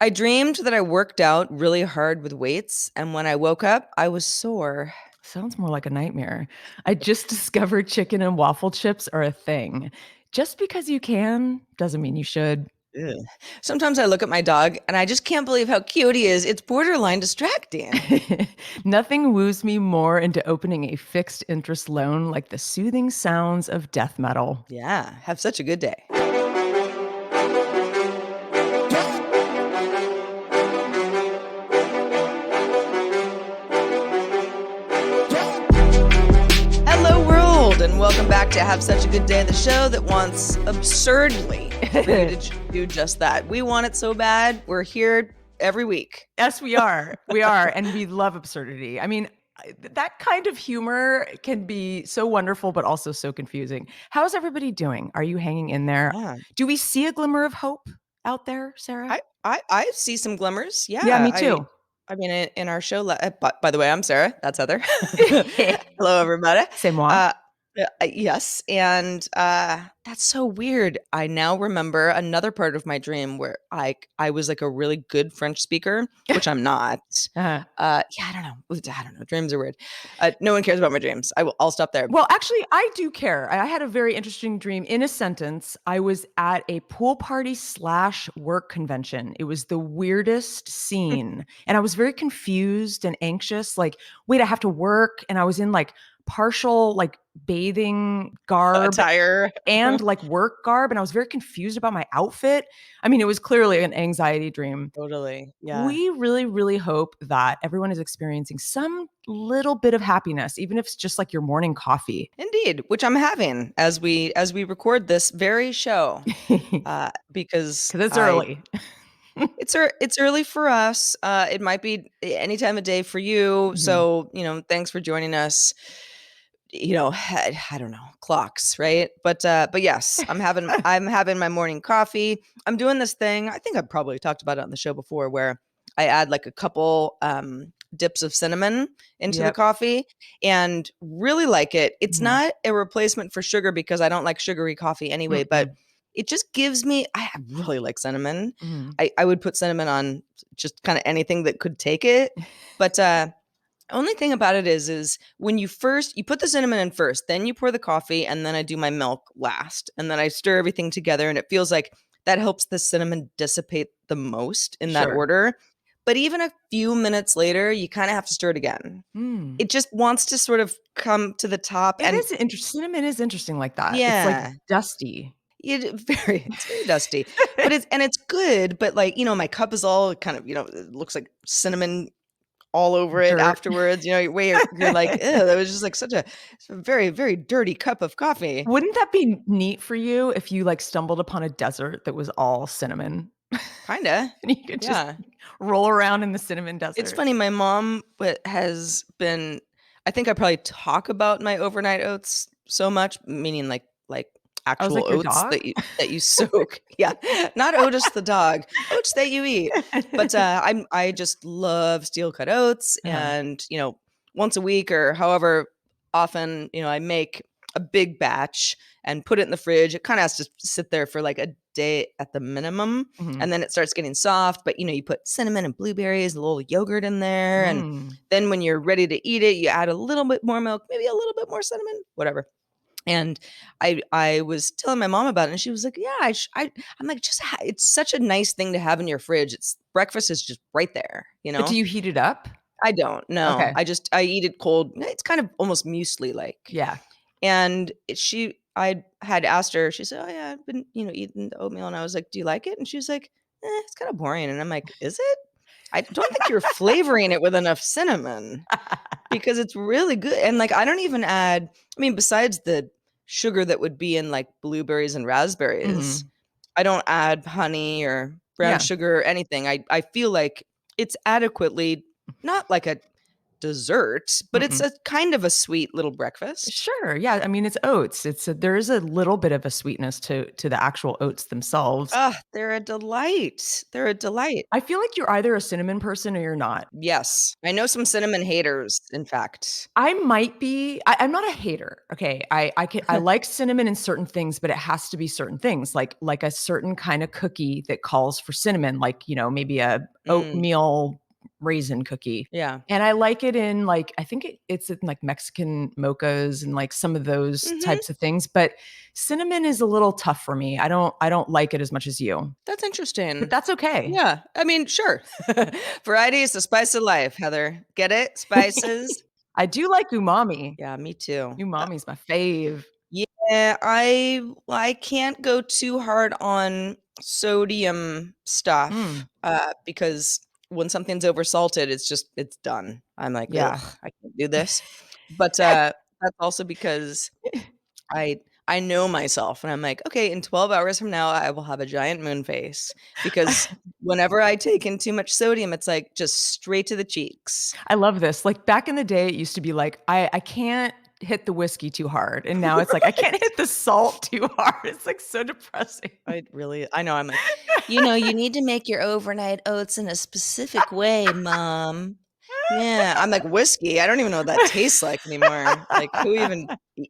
I dreamed that I worked out really hard with weights, and when I woke up, I was sore. Sounds more like a nightmare. I just discovered chicken and waffle chips are a thing. Just because you can doesn't mean you should. Ugh. Sometimes I look at my dog and I just can't believe how cute he is. It's borderline distracting. Nothing woos me more into opening a fixed interest loan like the soothing sounds of death metal. Yeah, have such a good day. Hello, world, and welcome back to Have Such a Good Day, the show that wants absurdly for you to do just that. We want it so bad. We're here every week. Yes, we are. We are. And we love absurdity. I mean, that kind of humor can be so wonderful, but also so confusing. How's everybody doing? Are you hanging in there? Yeah, Do we see a glimmer of hope out there, Sarah? I see some glimmers. Yeah, Yeah, me too. I mean, in our show. By the way, I'm Sarah. That's Heather. Hello, everybody. C'est moi. Uh, yes, and that's so weird. I now remember another part of my dream where I was like a really good French speaker, which I'm not. Uh, Yeah, I don't know. I don't know. Dreams are weird. No one cares about my dreams. I'll stop there. well, actually, I do care. I had a very interesting dream. In a sentence, I was at a pool party slash work convention. It was the weirdest scene. And I was very confused and anxious. Like, wait, I have to work. And I was in like partial like bathing garb Attire. and like work garb. And I was very confused about my outfit. I mean, it was clearly an anxiety dream. Totally. Yeah. We really, really hope that everyone is experiencing some little bit of happiness, even if it's just like your morning coffee. Indeed, which I'm having as we record this very show, because Because it's I early. it's early for us. It might be any time of day for you. Mhm. So thanks for joining us. I don't know, clocks, right? But yes, I'm having my morning coffee. I'm doing this thing. I think I've probably talked about it on the show before, where I add like a couple dips of cinnamon into the Yep. coffee and really like it. It's Mhm. not a replacement for sugar because I don't like sugary coffee anyway, but Mm-mm. it just gives me, I really like cinnamon. Mhm. I would put cinnamon on just kind of anything that could take it. But only thing about it is when you put the cinnamon in first, then you pour the coffee, and then I do my milk last, and then I stir everything together, and it feels like that helps the cinnamon dissipate the most in that Sure. order. But even a few minutes later, you kind of have to stir it again. Mm. It just wants to sort of come to the top, It and is interesting. Cinnamon is interesting like that. It's like yeah, dusty. it's very dusty, but it's good. But like my cup is all kind of it looks like cinnamon all over it Dirt. afterwards, where you're like, "Ew, that was just like such a very, very dirty cup of coffee." Wouldn't that be neat for you if you like stumbled upon a desert that was all cinnamon Kinda. and you could just Yeah. roll around in the cinnamon It's desert? funny, my mom has been I think I probably talk about my overnight oats so much, meaning like I was actual like, your oats dog? that you soak. Yeah, not Otis the dog, oats that you eat. But, I just love steel cut oats Uh-huh. and, once a week or however often, I make a big batch and put it in the fridge. It kinda has to sit there for, like, a day at the minimum, Mhm. and then it starts getting soft, but, you put cinnamon and blueberries, a little yogurt in there, and Mm. then when you're ready to eat it, you add a little bit more milk, maybe a little bit more cinnamon, whatever. And I was telling my mom about it, and she was like, "Yeah, I'm like, it's such a nice thing to have in your fridge. It's breakfast is just right there, you But do know?" you heat it up? I don't, no. Okay. I eat it cold. It's kind of almost muesli-like. Yeah. And I had asked her, she said, "Oh yeah, I've been, eating the oatmeal." And I was like, "Do you like it?" And she was like, "It's kind of boring." And I'm like, "Is it? I don't think you're flavoring it with enough cinnamon because it's really good." And like, I don't even add, I mean, besides the sugar that would be in like blueberries and raspberries, Mhm. I don't add honey or brown Yeah. sugar or anything. I feel like it's adequately not like a dessert, but it's Mm-mm. a kind of a sweet little breakfast. Sure. Yeah. I mean, it's oats. There is a little bit of a sweetness to the actual oats themselves. Ah, they're a delight. They're a delight. I feel like you're either a cinnamon person or you're not. Yes. I know some cinnamon haters, in fact. I might be. I'm not a hater. Okay. I like cinnamon in certain things, but it has to be certain things, like a certain kind of cookie that calls for cinnamon, like, maybe a Mm, oatmeal raisin cookie. yeah. And I like it in like, I think it's in like Mexican mochas and like some of those Mhm. types of things. But cinnamon is a little tough for me. I don't like it as much as you. That's But interesting. that's okay. Yeah. I mean, sure. Variety is the spice of life, Heather. Get it? Spices? I do like umami. Yeah, me too. Umami's my fave. Yeah, I can't go too hard on sodium stuff, Mm, because when something's oversalted, it's done. I'm like, "Ugh, yeah. I can't do this." But, that's also because I I know myself, and I'm like, "Okay, in 12 hours from now, I will have a giant moon face," because whenever I take in too much sodium, it's, like, just straight to the cheeks. I love this. Like back in the day, it used to be like, I can't hit the whiskey too hard. And now it's like, I can't Right? hit the salt too hard. It's like so depressing. I know, I'm like, you need to make your overnight oats in a specific way, mom." Yeah, I'm like, "Whiskey? I don't even know what that tastes like anymore." Like, who even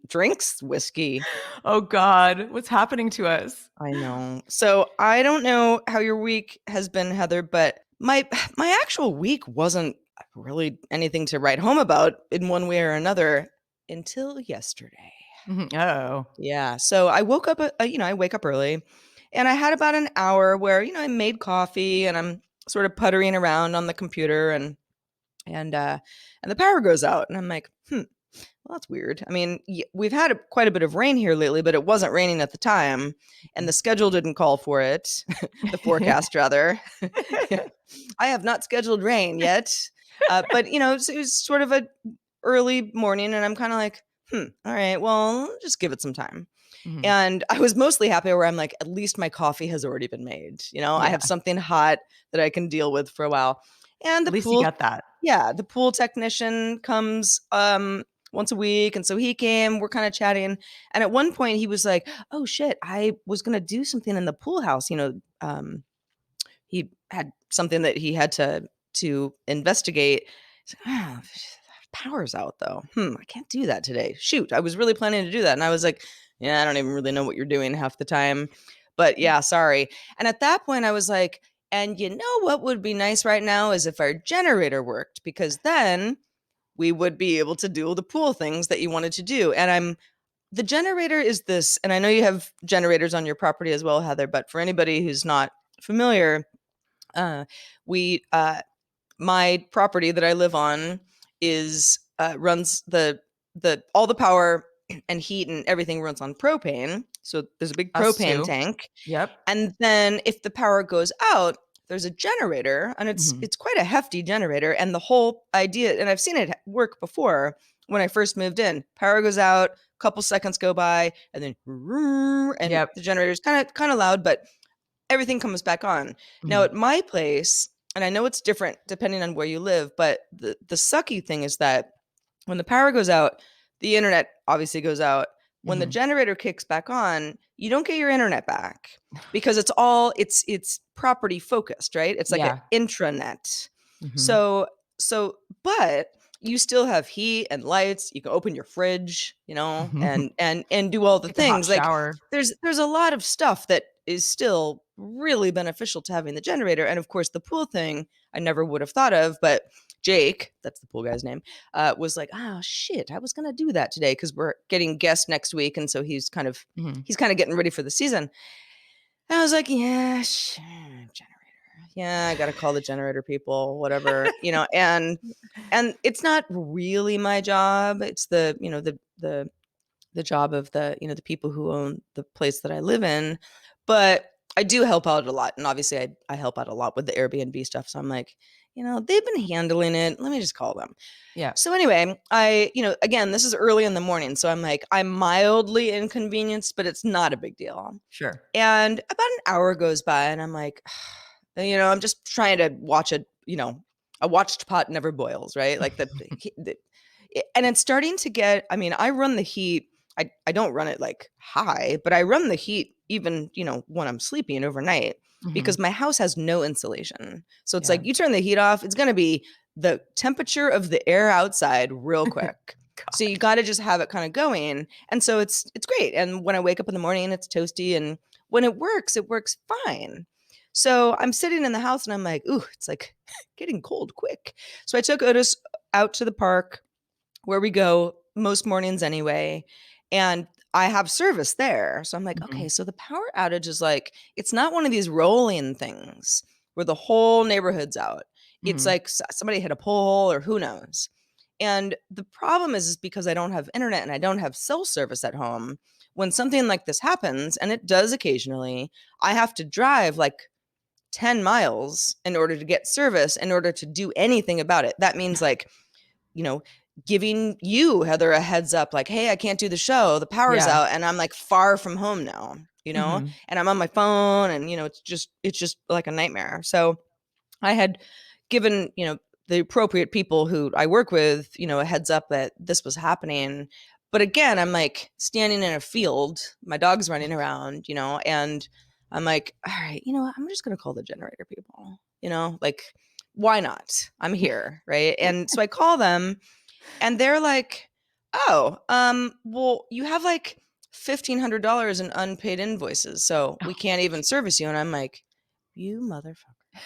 drinks whiskey? Oh God, what's happening to us? I know. So, I don't know how your week has been, Heather, but my actual week wasn't really anything to write home about in one way or another until yesterday. Mhm. Oh. Yeah, so I woke up, I wake up early, and I had about an hour where, I made coffee and I'm sort of puttering around on the computer and uh and the power goes out and I'm like, well, that's weird. I mean, we've had quite a bit of rain here lately, but it wasn't raining at the time, and the schedule didn't call for it. The forecast, rather. Yeah. I have not scheduled rain yet, but it was sort of a early morning, and I'm kind of like, all right, well, just give it some time. Mhm. And I was mostly happy where I'm like, at least my coffee has already been made. I Yeah. have something hot that I can deal with for a while. And At least you got that. the pool technician comes once a week. And so he came, we're kind of chatting. And at one point he was like, "Oh shit, I was gonna do something in the pool house." He had something that he had to investigate. He's like, "Oh, power's out though. I can't do that today. Shoot, I was really planning to do that." And I was like, "Yeah, I don't even really know what you're doing half the time. But yeah, sorry." And at that point I was like, "And you know what would be nice right now is if our generator worked, because then we would be able to do all the pool things that you wanted to do." And the generator is this, and I know you have generators on your property as well, Heather, but for anybody who's not familiar, uh, we my property that I live on is runs the all the power and heat and everything runs on propane. So there's a big Us propane too. tank, Yep. and then if the power goes out, there's a generator, and it's Mhm. it's quite a hefty generator. And the whole idea, and I've seen it work before when I first moved in. Power goes out, a couple seconds go by, and then and Yep. the generator's kind of loud, but everything comes back on. Now Mhm. at my place, and I know it's different depending on where you live, but the sucky thing is that when the power goes out, the internet obviously goes out. When the Mhm. generator kicks back on, you don't get your internet back because it's property focused, right? It's like an Yeah. intranet. Mhm. So so but you still have heat and lights. You can open your fridge, and do all the Take a hot things. Like shower. there's a lot of stuff that is still really beneficial to having the generator. And of course, the pool thing I never would have thought of, but Jake, that's the pool guy's name, was like, "Oh shit, I was gonna do that today because we're getting guests next week, and so Mhm. he's kind of getting ready for the season." And I was like, "Yeah, sure, generator. Yeah, I gotta call the generator people, whatever, and it's not really my job. It's the job of the people who own the place that I live in, but I do help out a lot, and obviously I help out a lot with the Airbnb stuff. So I'm like, they've been handling it. Let me just call them." Yeah. So anyway, again, this is early in the morning, so I'm like, I'm mildly inconvenienced, but it's not a big deal. Sure. And about an hour goes by, and I'm like, I'm just trying to watch a watched pot never boils, right? Like and it's starting to get, I mean, I run the heat. I don't run it like high, but I run the heat even, when I'm sleeping overnight Mhm. because my house has no insulation. So it's Yeah. like you turn the heat off, it's going to be the temperature of the air outside real quick. So you God. got to just have it kind of going. And so it's great. And when I wake up in the morning, it's toasty, and when it works fine. So I'm sitting in the house and I'm like, ooh, it's like getting cold quick. So I took Otis out to the park where we go most mornings anyway. And I have service there. So I'm like, Mhm. okay, so the power outage is like, it's not one of these rolling things where the whole neighborhood's out. It's Mhm. like somebody hit a pole or who knows. And the problem is because I don't have internet and I don't have cell service at home. When something like this happens, and it does occasionally, I have to drive like 10 miles in order to get service, in order to do anything about it. That means like, you know, giving you, Heather, a heads up, like, hey, I can't do the show. The power's Yeah. out and I'm like far from home now, Mhm. and I'm on my phone, and, it's just like a nightmare. So I had given, the appropriate people who I work with, a heads up that this was happening. But again, I'm like standing in a field, my dog's running around, and I'm like, all right, I'm just going to call the generator people, like, why not? I'm here. Right. And so I call them, and they're like, oh, well, you have like $1,500 in unpaid invoices, so we Oh, can't even service you. And I'm like, you motherfucker.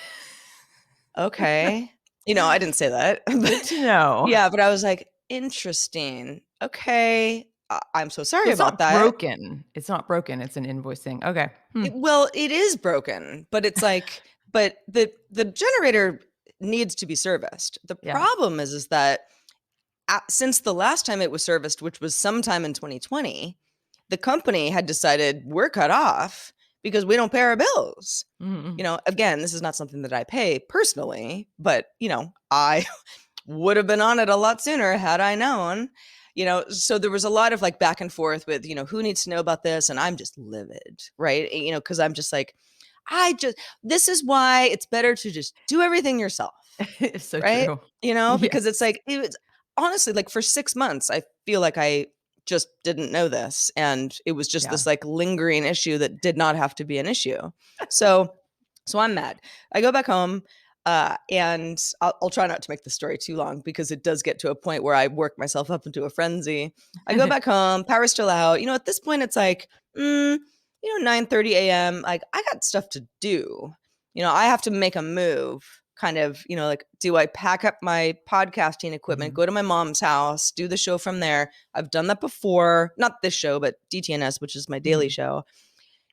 Okay. I didn't say that. good to know. Yeah, but I was like, interesting. Okay. I'm so So sorry it's about not that. broken. It's not broken. It's an invoice thing. Okay. Hmm. Well, it is broken, but it's like, but the generator needs to be serviced. The Yeah. problem is that since the last time it was serviced, which was sometime in 2020, the company had decided we're cut off because we don't pay our bills. Mhm. Again, this is not something that I pay personally, but I would have been on it a lot sooner had I known. So there was a lot of like back and forth with, who needs to know about this? And I'm just livid, right? Because I'm just like, this is why it's better to just do everything yourself, It's so right? true. Because it's Yes. like, it was honestly like for 6 months, I feel like I just didn't know this. And it was just Yeah. this like lingering issue that did not have to be an issue. So, so I'm mad. I go back home. And I'll try not to make the story too long because it does get to a point where I work myself up into a frenzy. I go back home, power's still out. At this point, it's like, 9:30 a.m. Like, I got stuff to do. I have to make a move. Kind of, like, do I pack up my podcasting equipment, Mhm. go to my mom's house, do the show from there? I've done that before, not this show, but DTNS, which is my daily Mhm. show.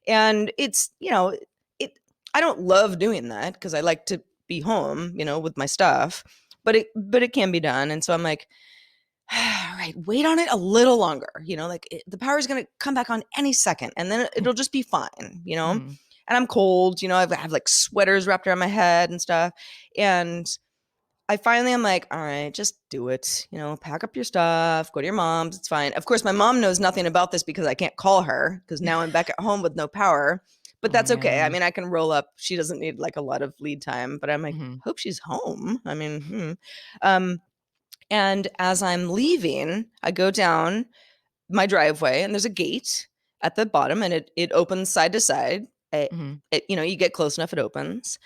And it's, it I don't love doing that because I like to be home, with my stuff, but it can be done. And so I'm like, all right, wait on it a little longer, like the power's going to come back on any second, and then it'll just be fine. Mhm. And I'm cold, I have like sweaters wrapped around my head and stuff. And I finally am like, all right, just do it. Pack up your stuff, go to your mom's. It's fine. Of course, my mom knows nothing about this because I can't call her because now I'm back at home with no power. But Oh, that's okay. I man. mean, I can roll up. She doesn't need like a lot of lead time. But I'm like, Mhm. hope she's home. I mean, um, and as I'm leaving, I go down my driveway, and there's a gate at the bottom, and it opens side to side. Mhm. You get close enough, it opens.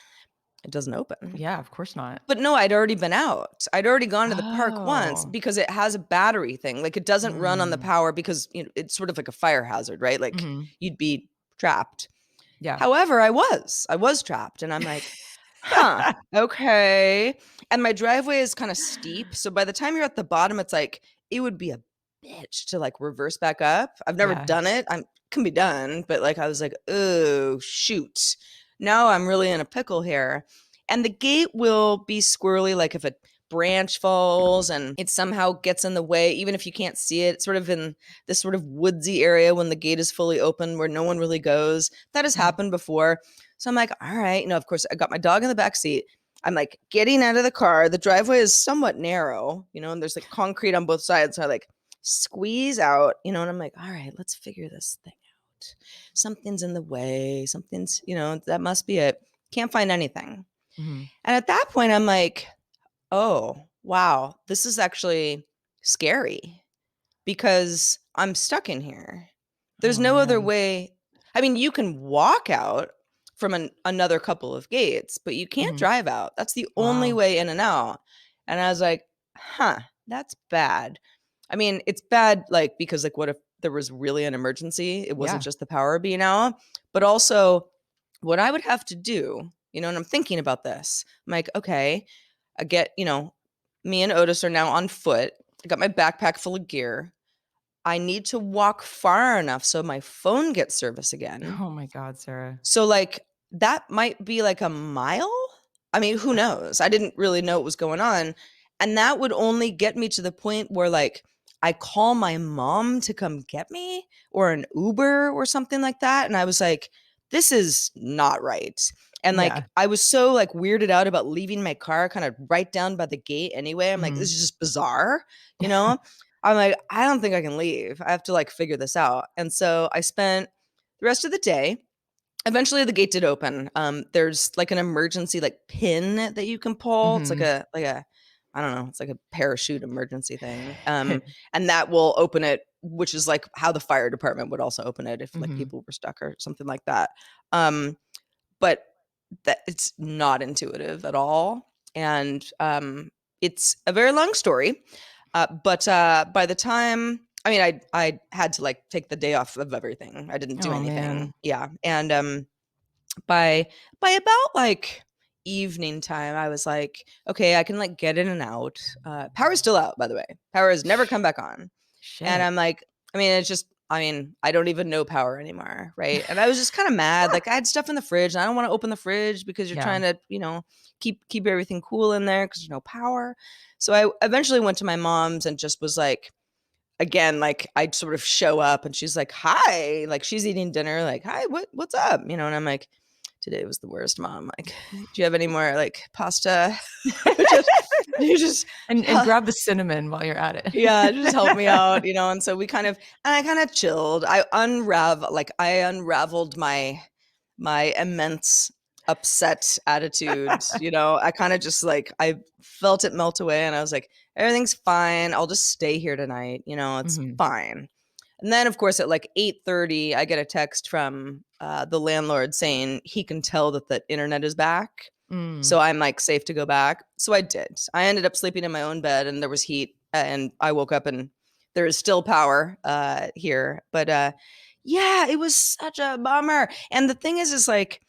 It doesn't open. Yeah, of course not. But no, I'd already been out. I'd already gone to the park once Oh. because it has a battery thing. Like, it doesn't run on the Mm. power because it's sort of like a fire hazard, right? Like, Mhm. you'd be trapped. Yeah. However, I was trapped, and I'm like, huh, okay. And my driveway is kind of steep, so by the time you're at the bottom, it's like it would be a bitch to like reverse back up. I've never Yeah. done it. I can be done, but like I was like, oh shoot, now I'm really in a pickle here. And the gate will be squirrely, like if a branch falls and it somehow gets in the way, even if you can't see it, sort of in this sort of woodsy area when the gate is fully open where no one really goes. That has Mhm. happened before. So I'm like, all right, of course, I got my dog in the back seat. I'm like getting out of the car. The driveway is somewhat narrow, and there's like concrete on both sides. So I like squeeze out, and I'm like, all right, let's figure this thing out. Something's in the way. Something's, that must be it. Can't find anything. Mhm. And at that point, I'm like, Oh, wow. This is actually scary because I'm stuck in here. There's Oh, no other man. way. I mean, you can walk out from another couple of gates, but you can't Mhm. drive out. That's the only Wow. way in and out. And I was like, huh, that's bad. I mean, it's bad, like, because, like, what if there was really an emergency? It wasn't Yeah. just the power being out, but also what I would have to do, and I'm thinking about this. I'm like, okay, I get, me and Otis are now on foot. I got my backpack full of gear. I need to walk far enough so my phone gets service again. Oh my god, Sarah. So, like, that might be like a mile? I mean, who knows? I didn't really know what was going on. And that would only get me to the point where, like, I call my mom to come get me or an Uber or something like that. And I was like, this is not right. And, like, Yeah. I was so, like, weirded out about leaving my car kind of right down by the gate anyway. I'm like, Mhm. this is just bizarre, you know? I'm like, I don't think I can leave. I have to, like, figure this out. And so I spent the rest of the day. Eventually the gate did open. There's like an emergency like pin that you can pull. It's like Mhm. a I don't know, it's like a parachute emergency thing. And that will open it, which is like how the fire department would also open it if like Mhm. people were stuck or something like that. Um, but that it's not intuitive at all. And it's a very long story. But by the time I had to like take the day off of everything. I didn't do Oh, anything. man. Yeah. And by about like evening time, I was like, okay, I can like get in and out. Power's still out, by the way. Power has never come back on. And Shit. I'm like, I don't even know power anymore, right? And I was just kind of mad. Like I had stuff in the fridge, and I don't want to open the fridge because you're Yeah. trying to, keep everything cool in there because there's no power. So I eventually went to my mom's and just was like, again, like I'd sort of show up and she's like, "Hi," like she's eating dinner, like, "Hi, what's up?" And I'm like, "Today was the worst, mom. Like, do you have any more like pasta? just you just And grab the cinnamon while you're at it. yeah, just help me out, And so I kind of chilled. I unraveled my immense upset attitude. I kind of just like I felt it melt away, and I was like, everything's fine. I'll just stay here tonight. It's Mhm. fine. And then, of course, at like 8:30, I get a text from the landlord saying he can tell that the internet is back. So Mm. I'm like safe to go back. So I did. I ended up sleeping in my own bed and there was heat and I woke up and there is still power here. But yeah, it was such a bummer. And the thing is like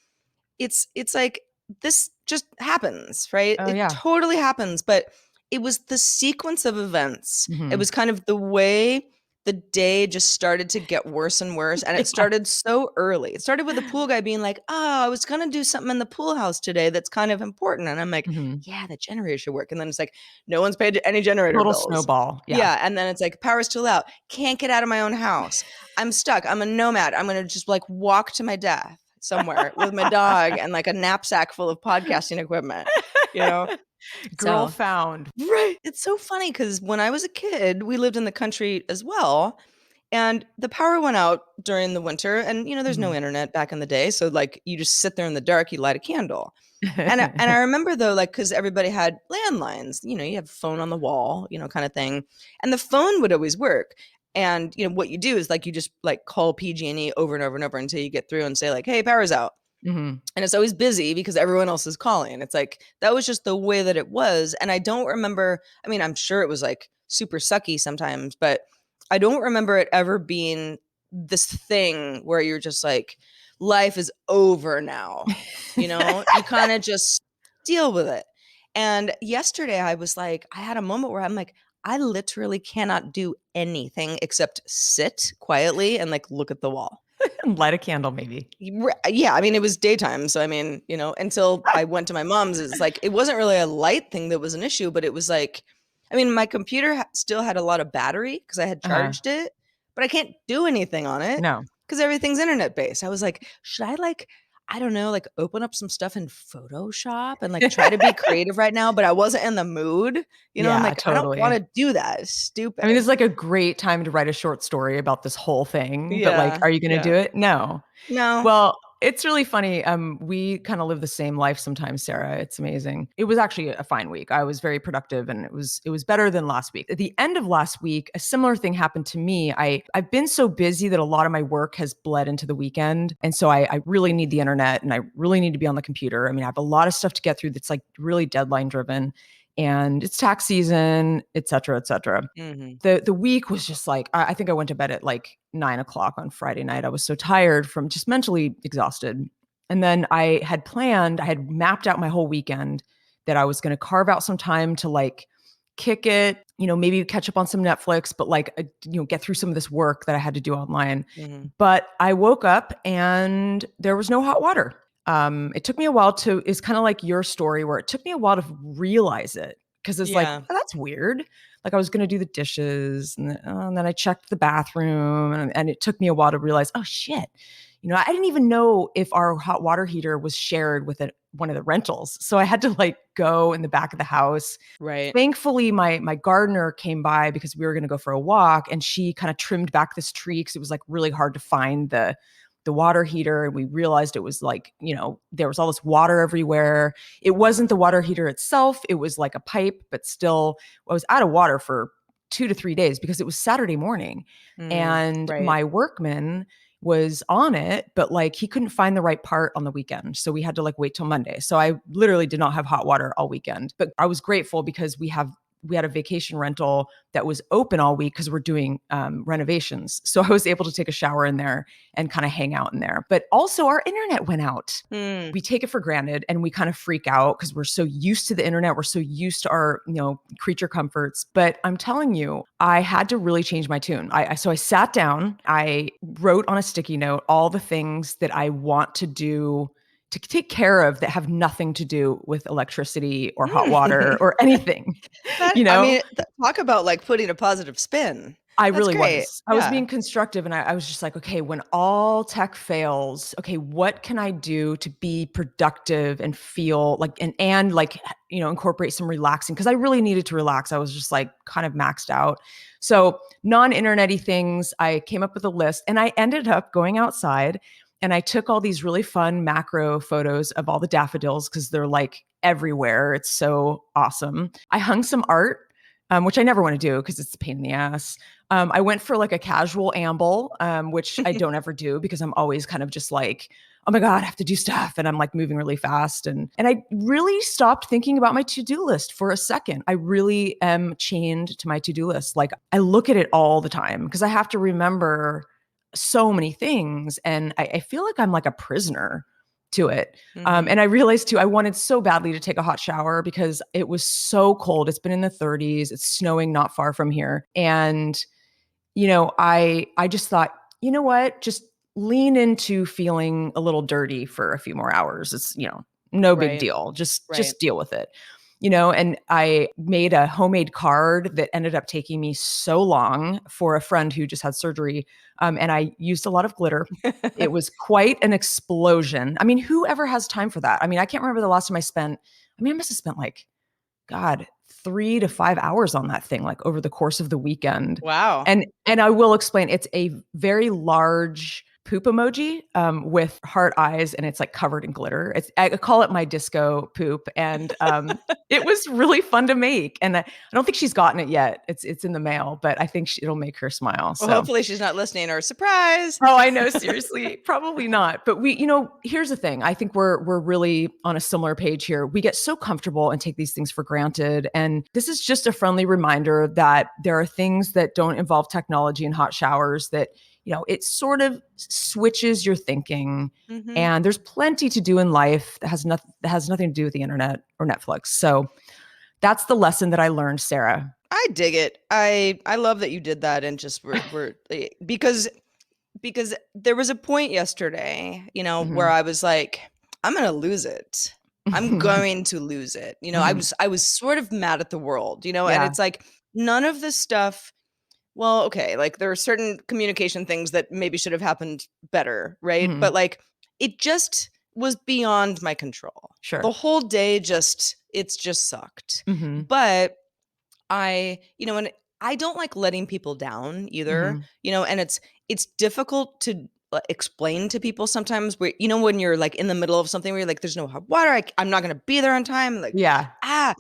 it's like this just happens, right? Oh, It yeah. totally happens, but it was the sequence of events. It Mhm. was kind of the way the day just started to get worse and worse, and it Yeah. started so early. It started with the pool guy being like, "Oh, I was gonna do something in the pool house today that's kind of important," and I'm like, Mhm. "Yeah, the generator should work," and then it's like, "No one's paid any generator Total bills." snowball. Yeah. Yeah, and then it's like, "Power's still out. Can't get out of my own house. I'm stuck. I'm a nomad. I'm gonna just like walk to my death somewhere with my dog and like a knapsack full of podcasting equipment, you know? Girl So, found. right. It's so funny because when I was a kid, we lived in the country as well. And the power went out during the winter. And, there's no Mhm. internet back in the day. So, like, you just sit there in the dark, you light a candle. And I remember though, like, because everybody had landlines, you have a phone on the wall, kind of thing, and the phone would always work. And what you do is like you just like call PG&E over and over and over until you get through and say like, "Hey, power's out," Mhm. and it's always busy because everyone else is calling. It's like that was just the way that it was, and I don't remember. I mean, I'm sure it was like super sucky sometimes, but I don't remember it ever being this thing where you're just like, life is over now. You kind of just deal with it. And yesterday, I was like, I had a moment where I'm like, I literally cannot do anything except sit quietly and like look at the wall. Light a candle, maybe. Yeah, I mean, it was daytime, so I mean, until I went to my mom's, it's like it wasn't really a light thing that was an issue, but it was like, I mean, my computer still had a lot of battery because I had Uh-huh. charged it, but I can't do anything on it No. because everything's internet based. I was like, should I like, I don't know, like open up some stuff in Photoshop and like try to be creative right now, but I wasn't in the mood. I'm Yeah, like, I don't want totally. to do that. It's I mean, this stupid. is like a great time to write a short story about this whole thing, but, like, Yeah, are you gonna yeah. do it? No. No. Well, It's really funny. We kind of live the same life sometimes, Sarah. It's amazing. It was actually a fine week. I was very productive, and it was better than last week. At the end of last week, a similar thing happened to me. I've been so busy that a lot of my work has bled into the weekend. And so I really need the internet and I really need to be on the computer. I mean, I have a lot of stuff to get through that's like really deadline driven, and it's tax season, et cetera, et cetera. Mhm. The week was just like I think I went to bed at like 9 o'clock on Friday night. I was so tired from just mentally exhausted. And then I had mapped out my whole weekend that I was going to carve out some time to like kick it, maybe catch up on some Netflix, but like, get through some of this work that I had to do online. Mhm. But I woke up and there was no hot water. It took me a while to, is kind of like your story where it took me a while to realize it because it's like, Yeah. oh, that's weird. Like I was going to do the dishes and then I checked the bathroom and it took me a while to realize, oh shit. I didn't even know if our hot water heater was shared with one of the rentals. So I had to like go in the back of the house. Right. Thankfully, my gardener came by because we were going to go for a walk, and she kind of trimmed back this tree because it was like really hard to find the water heater. And we realized it was like, there was all this water everywhere. It wasn't the water heater itself. It was like a pipe, but still I was out of water for 2 to 3 days because it was Saturday morning. And Right. my workman was on it, but like he couldn't find the right part on the weekend. So we had to like wait till Monday. So I literally did not have hot water all weekend. But I was grateful because we had a vacation rental that was open all week because we're doing renovations. So I was able to take a shower in there and kind of hang out in there. But also, our internet went out. Mm. We take it for granted and we kind of freak out because we're so used to the internet. We're so used to our, creature comforts. But I'm telling you, I had to really change my tune. So I sat down, I wrote on a sticky note all the things that I want to do to take care of that have nothing to do with electricity or hot water Mm. or anything. That you I know, mean, talk about, like, putting a positive spin. I That's really great. was. I was Yeah. being constructive and I was just like, okay, when all tech fails, okay, what can I do to be productive and feel like and like, incorporate some relaxing because I really needed to relax. I was just like kind of maxed out. So non-internety things, I came up with a list and I ended up going outside and I took all these really fun macro photos of all the daffodils because they're like everywhere. It's so awesome. I hung some art, which I never want to do because it's a pain in the ass. I went for like a casual amble, which I don't ever do because I'm always kind of just like, oh my God, I have to do stuff. And I'm like moving really fast. And I really stopped thinking about my to-do list for a second. I really am chained to my to-do list. Like I look at it all the time because I have to remember so many things. And I feel like I'm like a prisoner to it. Mhm. And I realized too, I wanted so badly to take a hot shower because it was so cold. It's been in the 30s. It's snowing not far from here. And I just thought, you know what? Just lean into feeling a little dirty for a few more hours. It's, no big Right. deal. Just Right. just deal with it. And I made a homemade card that ended up taking me so long for a friend who just had surgery. And I used a lot of glitter. It was quite an explosion. I mean, who ever has time for that? I mean, I can't remember the last time I must have spent like God, 3 to 5 hours on that thing, like over the course of the weekend. Wow. And I will explain, it's a very large poop emoji with heart eyes, and it's like covered in glitter. I call it my disco poop, and it was really fun to make. And I don't think she's gotten it yet. It's in the mail, but I think it'll make her smile. Well, So hopefully she's not listening or surprise. oh, I know, seriously, probably not. But here's the thing. I think we're really on a similar page here. We get so comfortable and take these things for granted. And this is just a friendly reminder that there are things that don't involve technology and hot showers that, it sort of switches your thinking. Mhm. And there's plenty to do in life that has nothing to do with the internet or Netflix. So that's the lesson that I learned, Sarah. I dig it. I love that you did that and just were because there was a point yesterday, where Mhm. I was like, I'm gonna lose it. I'm going to lose it. Mhm. I was sort of mad at the world, and Yeah. it's like none of this stuff. Well, okay, like there are certain communication things that maybe should have happened better, right? Mhm. But like it just was beyond my control. The Sure. whole day it's just sucked. Mhm. But and I don't like letting people down either, Mhm. and it's difficult to explain to people sometimes where, when you're like in the middle of something where you're like, there's no hot water, I'm not going to be there on time. Like, Yeah. ah,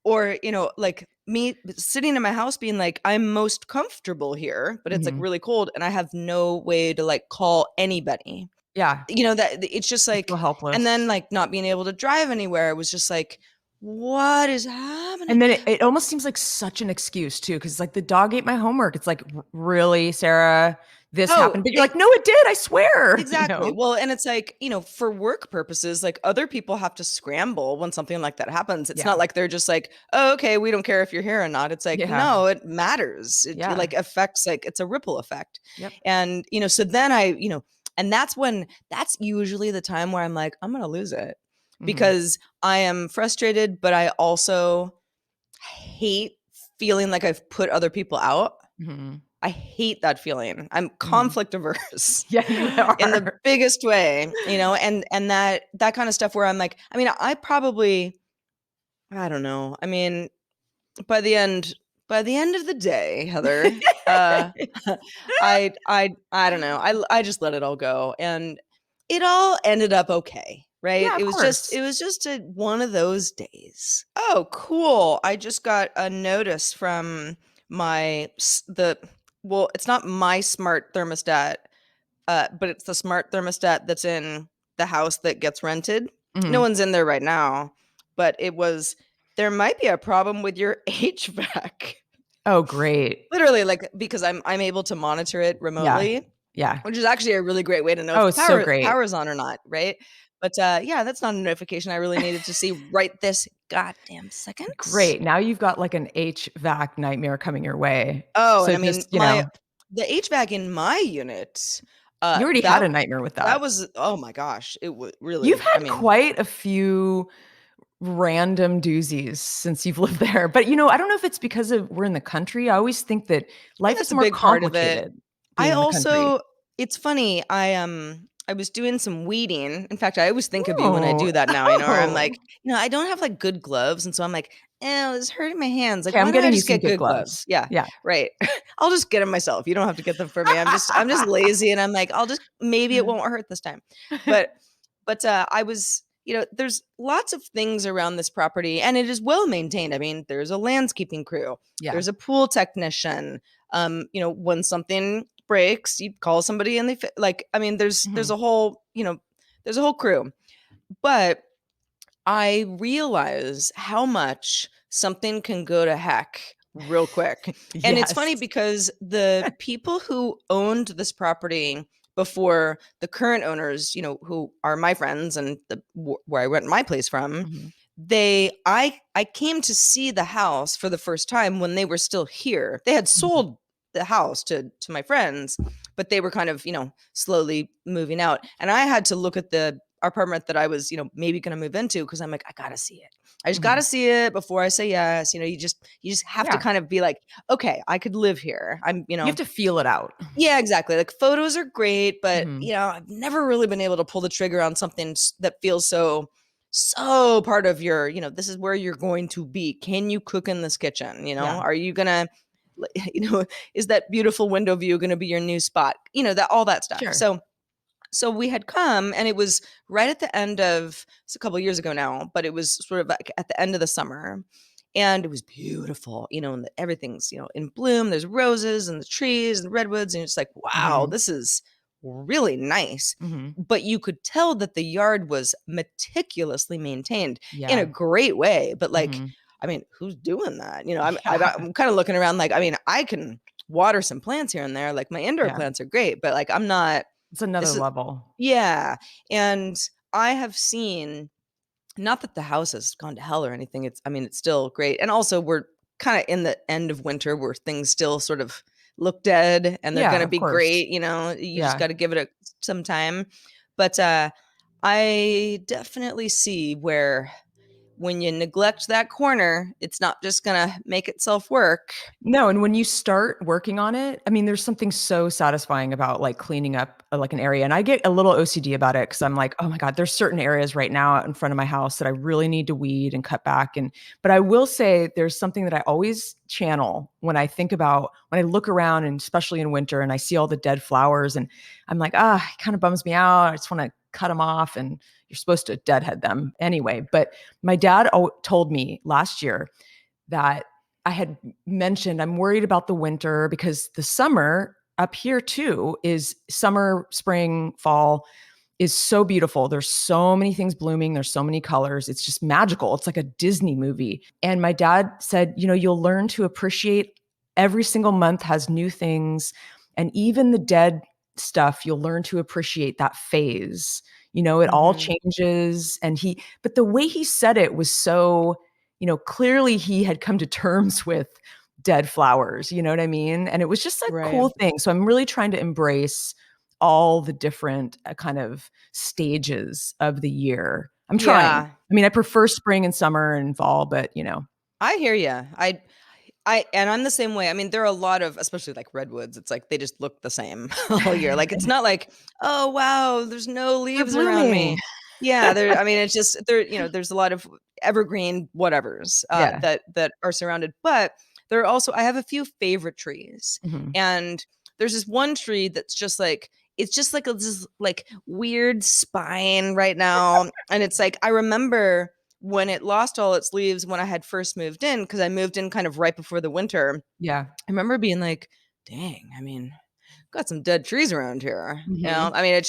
or, like me sitting in my house being like, I'm most comfortable here, but it's like Mhm. really cold and I have no way to like call anybody. Yeah. That it's just You feel like, and then helpless. like not being able to drive anywhere, it was just like, what is happening? And then it almost seems like such an excuse too, because like the dog ate my homework. It's like, really, Sarah, this Oh, happened. But you're like, no, it did, I swear. exactly. Well, and it's like, for work purposes, like other people have to scramble when something like that happens. It's Yeah. not like they're just like, oh, okay, we don't care if you're here or not. It's like, Yeah. no, it matters. It Yeah. like affects, like it's a ripple effect. Yep. And, so then and that's usually the time where I'm like, I'm going to lose it Mhm. because I am frustrated, but I also hate feeling like I've put other people out. Mhm. I hate that feeling. I'm Mhm. conflict averse Yeah, you in the are. biggest way, and that kind of stuff where I'm like, I mean, I don't know. I mean, by the end by the end of the day, Heather, uh I don't know. I just let it all go and it all ended up okay, right? Yeah, of It course. was just one of those days. Oh, cool. I just got a notice from my s- the well, it's not my smart thermostat, but it's the smart thermostat that's in the house that gets rented. No Mhm. one's in there right now, but there might be a problem with your HVAC. Oh, great. Literally, like because I'm able to monitor it Yeah. remotely, Yeah. which is actually a really great way to know if Oh, the it's so great. power's on or not, right? But yeah, that's not a notification I really needed to see right this goddamn second. Great. Now you've got like an HVAC nightmare coming your way. Oh, and So I mean, just, you know, the HVAC in my unit, you already had that a nightmare with that that. was, oh my gosh, it was You've really, had I mean, quite a few random doozies since you've lived there. But, I don't know if it's because of we're in the country. I always think that I think life that's is a more big part of it. complicated I being in the country. also it's funny, I was doing some weeding. In fact, I always think of you when I Oh, do that now, where I'm oh. like, I don't have like good gloves, and so I'm like, it's hurting my hands. Like, Okay, why I'm don't I getting you just some get good good gloves? gloves. Yeah, Yeah. right. I'll just get them myself. You don't have to get them for me. I'm just lazy, and I'm like, maybe it won't hurt this time. But I was, there's lots of things around this property, and it is well maintained. I mean, there's a landscaping crew, Yeah. there's a pool technician. When something breaks, you call somebody and like, I mean, there's Mhm. a whole, there's a whole crew. But I realize how much something can go to heck real quick. And it's Yes. funny because the people who owned this property before the current owners, who are my friends and where I rent my place from, Mhm. I came to see the house for the first time when they were still here. They had Mhm. sold the house to my friends, but they were kind of, slowly moving out. And I had to look at the apartment that I was, maybe going to move into because I'm like, I got to see it. I just got Mhm. to see it before I say yes. You just have to Yeah. kind of be like, okay, I could live here. You have to feel it out. Yeah, exactly. Like photos are great, but Mhm. I've never really been able to pull the trigger on something that feels so part of your, this is where you're going to be. Can you cook in this kitchen? Yeah. Are you gonna, is that beautiful window view going to be your new spot? That all that stuff. Sure. So we had come and it was right at the end of it's a couple years ago now, but it was sort of like at the end of the summer and it was beautiful, and everything's, in bloom. There's roses and the trees and redwoods and it's like, wow, Mhm. this is really nice. Mhm. But you could tell that the yard was meticulously maintained in a Yeah. great way, but like, Mhm. I mean, who's doing that? Yeah. I'm kind of looking around like, I mean, I can water some plants here and there. Like my indoor Yeah. plants are great, but like I'm not It's another this is level. yeah, and I have seen not that the house has gone to hell or anything, I mean, it's still great, and also we're kinda in the end of winter where things still sort of look dead, and they're Yeah, gonna of be course. great, you just Yeah. gotta give it some time, but, I definitely see where when you neglect that corner, it's not just gonna make itself work. No, and when you start working on it, I mean, there's something so satisfying about like cleaning up like an area. And I get a little OCD about it because I'm like, oh my God, there's certain areas right now out in front of my house that I really need to weed and cut back. And but I will say there's something that I always channel when I think about when I look around and especially in winter and I see all the dead flowers and I'm like, it kind of bums me out. I just want to cut them off and you're supposed to deadhead them anyway. But my dad told me last year that I had mentioned I'm worried about the winter because the summer up here too is summer, spring, fall is so beautiful. There's so many things blooming. There's so many colors. It's just magical. It's like a Disney movie. And my dad said, you'll learn to appreciate every single month has new things. And even the dead stuff, you'll learn to appreciate that phase. It all Mm-hmm. changes. But the way he said it was so, clearly he had come to terms with dead flowers. You know what I mean? And it was just a Right. cool thing. So I'm really trying to embrace all the different kind of stages of the year. I'm trying. Yeah, I mean, I prefer spring and summer and fall, but I hear you. And I'm the same way. I mean, there are a lot of, especially like redwoods. It's like they just look the same all year. Like it's not like, oh wow, there's no they're leaves around blooming. me. Yeah, there. I mean, it's just there. There's a lot of evergreen whatevers Yeah. that are surrounded. But there are also I have a few favorite trees, Hmm. and there's this one tree that's just like it's just like this like weird spine right now, and it's like I remember when it lost all its leaves when I had first moved in, because I moved in kind of right before the winter. Yeah. I remember being like, dang, I mean, got some dead trees around here. Hmm. I mean,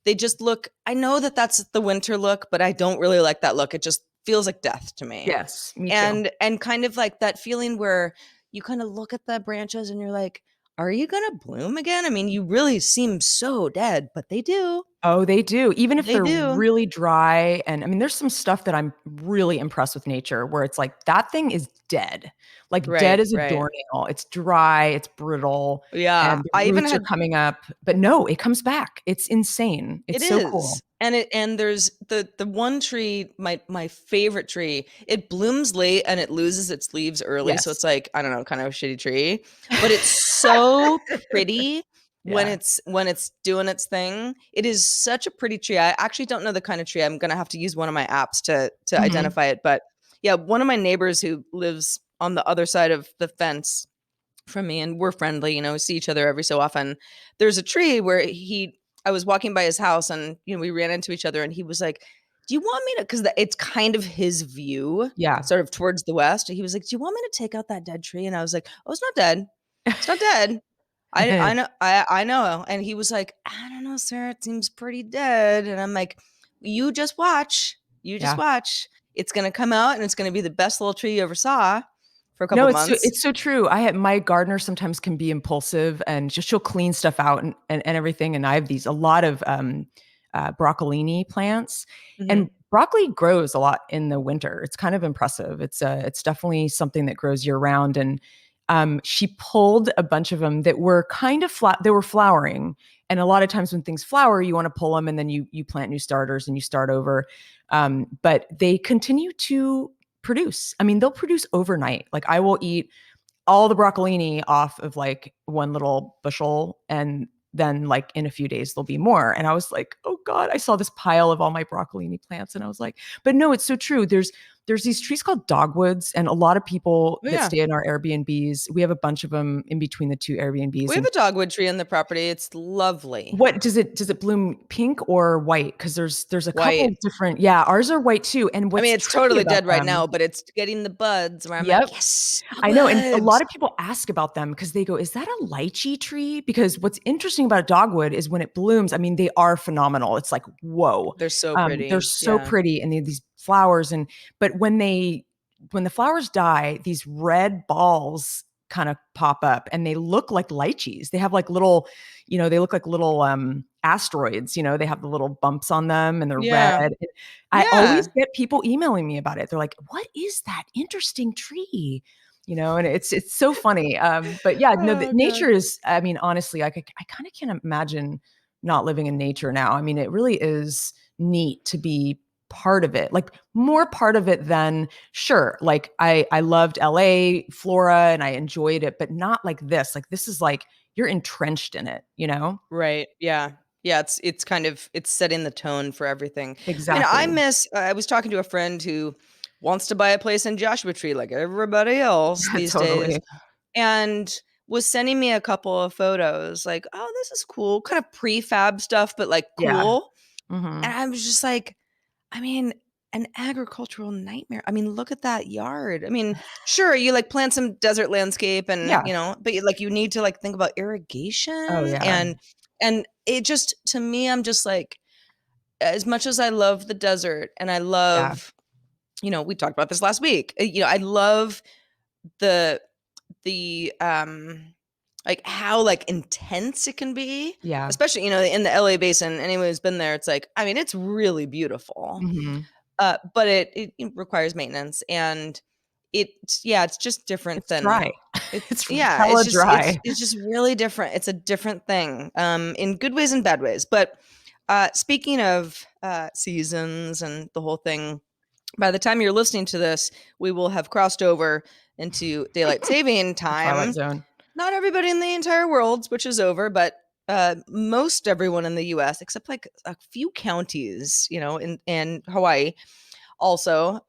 they just look, I know that that's the winter look, but I don't really like that look. It just feels like death to me. Yes, me too. And kind of like that feeling where you kind of look at the branches and you're like, are you going to bloom again? I mean, you really seem so dead, but they do. Oh, they do. Even if They they're do. really dry. And I mean, there's some stuff that I'm really impressed with nature where it's like that thing is dead, like dead Right, as a right. doornail. It's dry, it's brittle, Yeah. and the I even roots are had coming up. But no, it comes back. It's insane. It It's so cool. is. And there's the one tree, my favorite tree, it blooms late and it loses its leaves early. So Yes. it's like, I don't know, kind of a shitty tree. But it's so pretty Yeah. when it's doing its thing. It is such a pretty tree. I actually don't know the kind of tree. I'm gonna have to use one of my apps to Hmm. identify it. But yeah, one of my neighbors who lives on the other side of the fence from me, and we're friendly, see each other every so often. There's a tree where I was walking by his house, and we ran into each other, and he was like, do you want me to, because it's kind of his view Yeah. sort of towards the west. He was like, do you want me to take out that dead tree? And I was like, oh, it's not dead. It's not dead. I know, I know. And he was like, I don't know, sir, it seems pretty dead. And I'm like, you just watch, Yeah. it's gonna come out and it's gonna be the best little tree you ever saw for a No, couple months. it's so true. I have my gardener sometimes can be impulsive and just she'll clean stuff out and everything. And I have a lot of broccolini plants, Hmm. and broccoli grows a lot in the winter. It's kind of impressive. It's definitely something that grows year round. And she pulled a bunch of them that were kind of flat. They were flowering, and a lot of times when things flower, you want to pull them and then you plant new starters and you start over. But they continue to produce. I mean, they'll produce overnight. Like I will eat all the broccolini off of like one little bushel, and then like in a few days there'll be more. And I was like, oh God, I saw this pile of all my broccolini plants and I was like, but no, it's so true. There's these trees called dogwoods, and a lot of people Oh that yeah. stay in our Airbnbs, we have a bunch of them in between the two We Airbnbs. have And a dogwood tree in the property. It's lovely. what does it bloom pink or white? Because there's a couple White. different, yeah, ours are white too. And I what's mean, it's tricky totally about dead right them, now, but it's getting the buds where I'm like, yep, yes, I know, and a lot dogwoods. of people ask about them because they go, "Is that a lychee tree?" Because what's interesting about a dogwood is when it blooms, I mean, they are phenomenal. It's like, whoa. They're so They're pretty. so Yeah. pretty and they have these flowers, and but when the flowers die, these red balls kind of pop up and they look like lychees. They have like little, they look like little asteroids, they have the little bumps on them and they're red. Yeah. And I Yeah. always get people emailing me about it. They're like, "What is that interesting tree?" And it's so funny. But yeah, no, the Oh nature God. is, I mean, honestly, I kind of can't imagine not living in nature now. I mean, it really is neat to be part of it, like more part of it than sure. Like I loved LA, Flora, and I enjoyed it, but not like this. Like this is like you're entrenched in it, you know? Right. Yeah. Yeah, it's kind of it's setting the tone for everything. I mean, I Exactly. miss I was talking to a friend who wants to buy a place in Joshua Tree like everybody else these days Totally. and was sending me a couple of photos like, "Oh, this is cool." Kind of prefab stuff, but like Yeah. cool. And Mhm. I was just like, I mean, an agricultural nightmare. I mean, look at that yard. I mean, sure, you like plant some desert landscape and, Yeah. but like you need to like think about Oh, irrigation yeah. and it just to me I'm just like as much as I love the desert and I Yeah. love, we talked about this last week. I love the like how like intense it can be, Yeah. especially, in the LA basin. Anyone who's been there, it's like, I mean, it's really beautiful. Mhm. But it requires maintenance and it's just different It's dry. than it It's yeah, it's hella just dry. it's just really different. It's a different thing, in good ways and bad ways. But speaking of seasons and the whole thing, by the time you're listening to this, we will have crossed over into daylight saving The Twilight time. Zone. Not everybody in the entire world, which is over, but most everyone in the US, except like a few counties, in Hawaii, also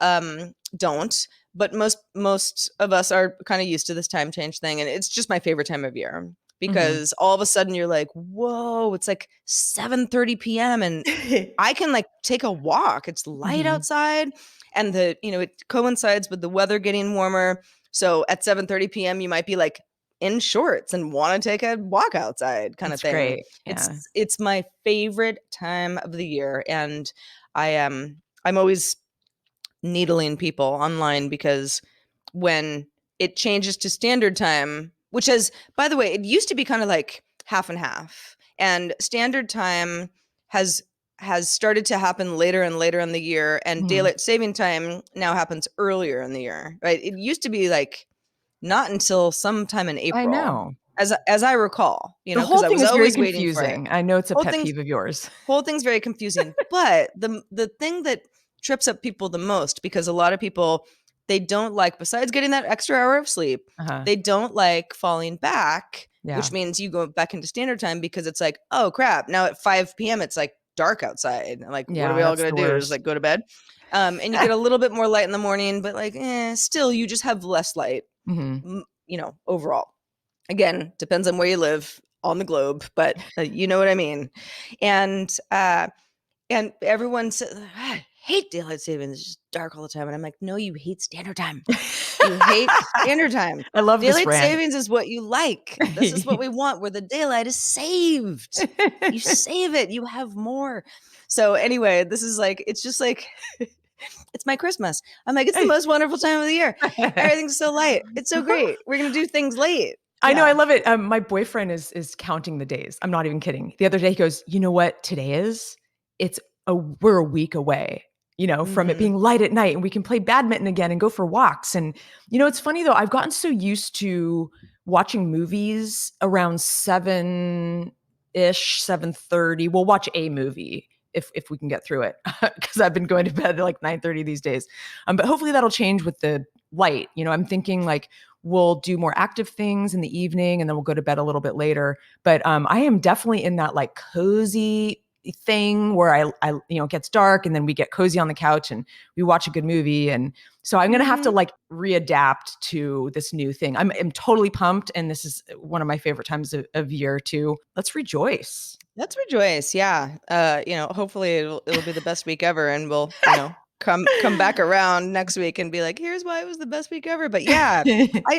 don't. But most of us are kind of used to this time change thing, and it's just my favorite time of year Mhm. because all of a sudden you're like, whoa, it's like 7:30 p.m. and I can like take a walk. It's light Mhm. outside and it coincides with the weather getting warmer. So at 7:30 p.m. you might be like in shorts and want to take a walk outside kind of It's thing. great. Yeah. It's my favorite time of the year and I'm always needling people online because when it changes to standard time, which is, by the way, it used to be kind of like half and half, and standard time has started to happen later and later in the year, and Mhm. daylight saving time now happens earlier in the year, right? It used to be like not until sometime in I April, know. as I recall, The because whole I thing was is very always waiting for it. confusing. I know it's a Whole pet thing's peeve of yours. whole thing's very confusing. But the thing that trips up people the most, because a lot of people, they don't like, besides getting that extra hour of sleep, Uh-huh. they don't like falling back, Yeah. which means you go back into standard time because it's like, oh crap, now at 5 p.m. it's like dark outside. Like, what are Yeah, we all that's gonna the do? Just worst. like go to bed. And you get a little bit more light in the morning, but like, still you just have less light, Mhm. overall. Again, depends on where you live on the globe, but you know what I mean. And and everyone says, I hate daylight savings. It's just dark all the time. And I'm like, no, you hate standard time. You hate standard time. I love this Daylight rant. savings is what you like. This is what we want, where the daylight is saved. You save it, you have more. So, anyway, this is like, it's just like, it's my Christmas. I'm like, it's the most wonderful time of the year. Everything's so light. It's so great. We're going to do things late. I know, I Yeah. love it. My boyfriend is counting the days. I'm not even kidding. The other day he goes, "You know what today is? We're a week away, from it Hmm. being light at night and we can play badminton again and go for walks." And it's funny though, I've gotten so used to watching movies around 7-ish, 7:30. We'll watch a movie if we can get through it because I've been going to bed at like 9:30 these days. But hopefully that'll change with the light. I'm thinking like we'll do more active things in the evening and then we'll go to bed a little bit later. But I am definitely in that like cozy thing where it gets dark and then we get cozy on the couch and we watch a good movie. And so I'm going to have to Hmm. like readapt to this new thing. I'm totally pumped. And this is one of my favorite times of year too. Let's rejoice. Let's rejoice. Yeah. Hopefully it'll be the best week ever and we'll, come back around next week and be like, here's why it was the best week ever. But yeah,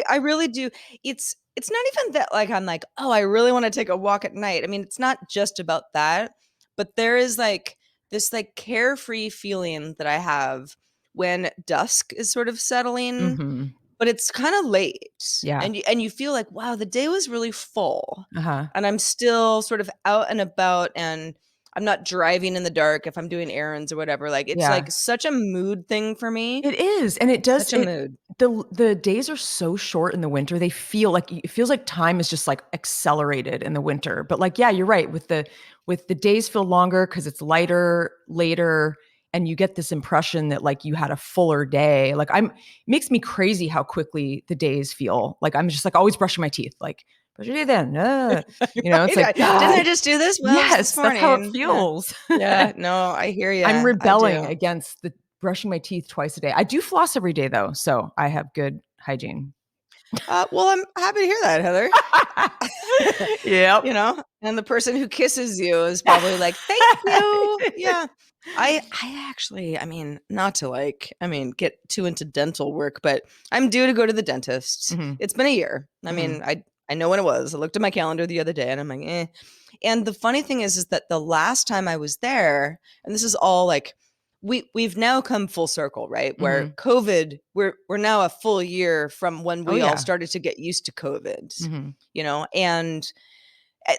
I really do. It's not even that like I'm like, oh, I really want to take a walk at night. I mean, it's not just about that, but there is like this like carefree feeling that I have when dusk is sort of settling, Hmm. but it's kinda late, Yeah. and you feel like, "Wow, the day was really full," Uh-huh. and I'm still sort of out and about, and I'm not driving in the dark if I'm doing errands or whatever, like, it's, Yeah. like, such a mood thing for me, It is, and it does such a it mood. the days are so short in the winter. They feel like it feels like time is just like accelerated in the winter. But like, yeah, you're right. With the days feel longer because it's lighter later, and you get this impression that like you had a fuller day. Like it makes me crazy how quickly the days feel. Like I'm just like always brushing my teeth, like brush your teeth then. It's Right? like, Didn't I God, just do this? Well, just this yes, that's how it morning. Yeah. feels. Yeah. No, I hear you. I'm I rebelling do. against the brushing my teeth twice a day. I do floss every day though, so I have good hygiene. Well, I'm happy to hear that, Heather. Yep. And the person who kisses you is probably like, "Thank you." Yeah. I actually, I mean, not to get too into dental work, but I'm due to go to the dentist. Hmm. It's been a year. I Hmm. mean, I know when it was. I looked at my calendar the other day and I'm like, "Eh." And the funny thing is that the last time I was there, and this is all like we've now come full circle, right? Where Hmm. COVID, we're now a full year from when Oh we all yeah. started to get used to COVID, Hmm. and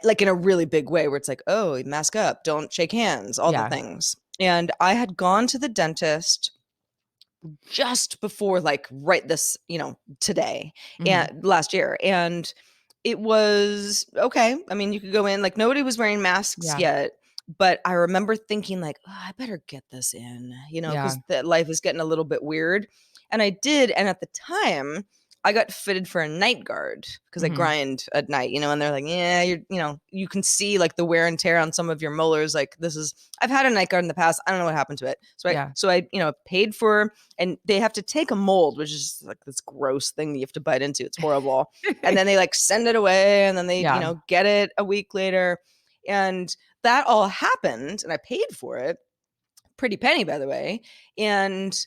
like in a really big way where it's like, oh, mask up, don't shake hands, all the Yeah. things. And I had gone to the dentist just before, like, right this, today Hmm. and last year. And it was okay. I mean, you could go in, like, nobody was wearing masks Yeah. yet. But I remember thinking, like, oh, I better get this in, Yeah. because the life is getting a little bit weird. And I did. And at the time, I got fitted for a night guard because I Hmm. grind at night, and they're like, yeah, you can see like the wear and tear on some of your molars. Like, I've had a night guard in the past. I don't know what happened to it. Yeah. So I, paid for, and they have to take a mold, which is like this gross thing that you have to bite into. It's horrible. And then they like send it away, and then they, Yeah. get it a week later. And that all happened, and I paid for it. Pretty penny, by the way. And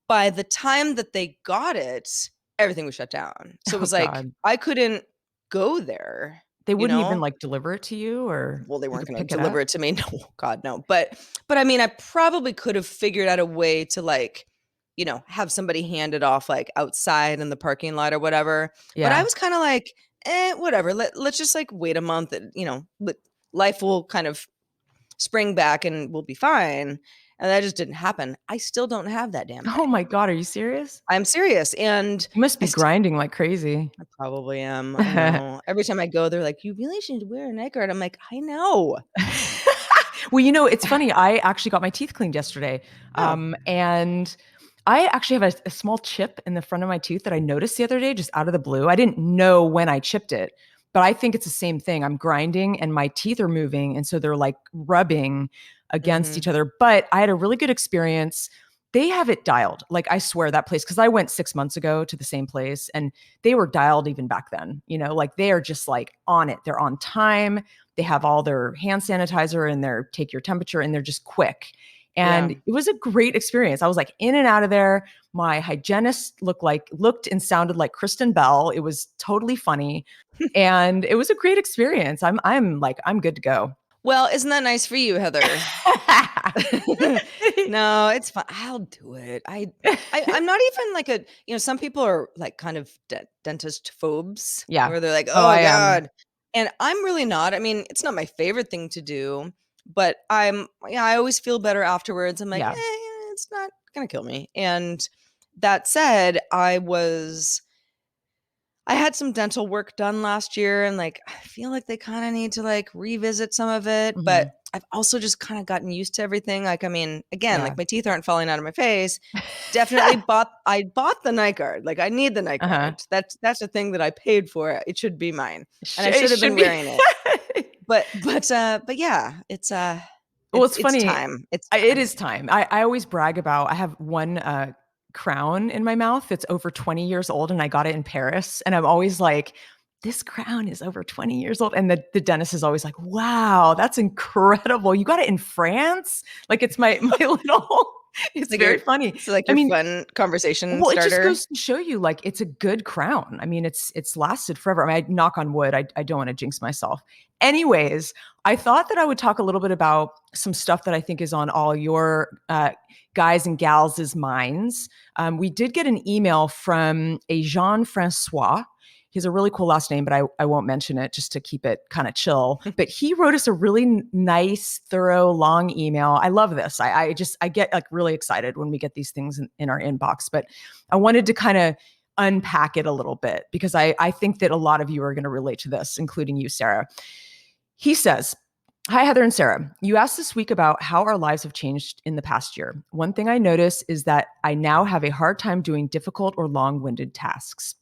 by the time that they got it, everything was shut down. So it Oh was like God. I couldn't go there, They you wouldn't even know? like deliver it to you, or Well, they you weren't could gonna pick it deliver up. it to me. No, God, no. But I mean, I probably could have figured out a way to, like, have somebody hand it off, like, outside in the parking lot or whatever. But I Yeah. was kinda like, whatever. Let's just, like, wait a month and, life will kind of spring back and we'll be fine. And that just didn't happen. I still don't have that damn Oh thing. my God. Are you serious? I'm serious, and You must I be st grinding like crazy. I probably am, I know. Every time I go, they're like, "You really should wear a night guard." I'm like, "I know." Well, it's funny. I actually got my teeth cleaned yesterday. Oh, And I actually have a small chip in the front of my tooth that I noticed the other day, just out of the blue. I didn't know when I chipped it, but I think it's the same thing. I'm grinding and my teeth are moving. And so they're like rubbing against mhm. each other. But I had a really good experience. They have it dialed. Like, I swear, that place, because I went 6 months ago to the same place and they were dialed even back then. Like they are just like on it. They're on time. They have all their hand sanitizer and their take your temperature, and they're just quick. And Yeah. it was a great experience. I was like in and out of there. My hygienist looked and sounded like Kristen Bell. It was totally funny. And it was a great experience. I'm good to go. Well, isn't that nice for you, Heather? No, it's fine. I'll do it. I'm not even like some people are like kind of dentist phobes Yeah. where they're like, Oh, "Oh I am. God." And I'm really not. I mean, it's not my favorite thing to do, but yeah, I always feel better afterwards. I'm like, Yeah. it's not gonna kill me. And that said, I had some dental work done last year, and like I feel like they kind of need to like revisit some of it, but Hmm. I've also just kind of gotten used to everything. Like, I mean, again, Yeah. like my teeth aren't falling out of my face. I bought the night guard. Like, I need the night Uh-huh. guard. That's the thing that I paid for. It should be mine. And I It should have should been be. wearing it. But yeah, Well, it's it's funny. time. It's It time. is time. I always brag about, I have one crown in my mouth that's over 20 years old, and I got it in Paris. And I'm always like, this crown is over 20 years old. And the dentist is always like, wow, that's incredible. You got it in France? Like, it's my little, it's very funny. It's like I your mean, fun conversation well, it just starter. goes to show you, like, it's a good crown. I mean, it's lasted forever. I mean, I knock on wood. I don't want to jinx myself. Anyways, I thought that I would talk a little bit about some stuff that I think is on all your guys and gals' minds. We did get an email from a Jean-Francois. He has a really cool last name, but I won't mention it just to keep it kind of chill. But he wrote us a really nice, thorough, long email. I love this. I get like really excited when we get these things in our inbox. But I wanted to kind of unpack it a little bit because I think that a lot of you are going to relate to this, including you, Sarah. He says, Hi, Heather and Sarah. You asked this week about how our lives have changed in the past year. One thing I notice is that I now have a hard time doing difficult or long winded tasks.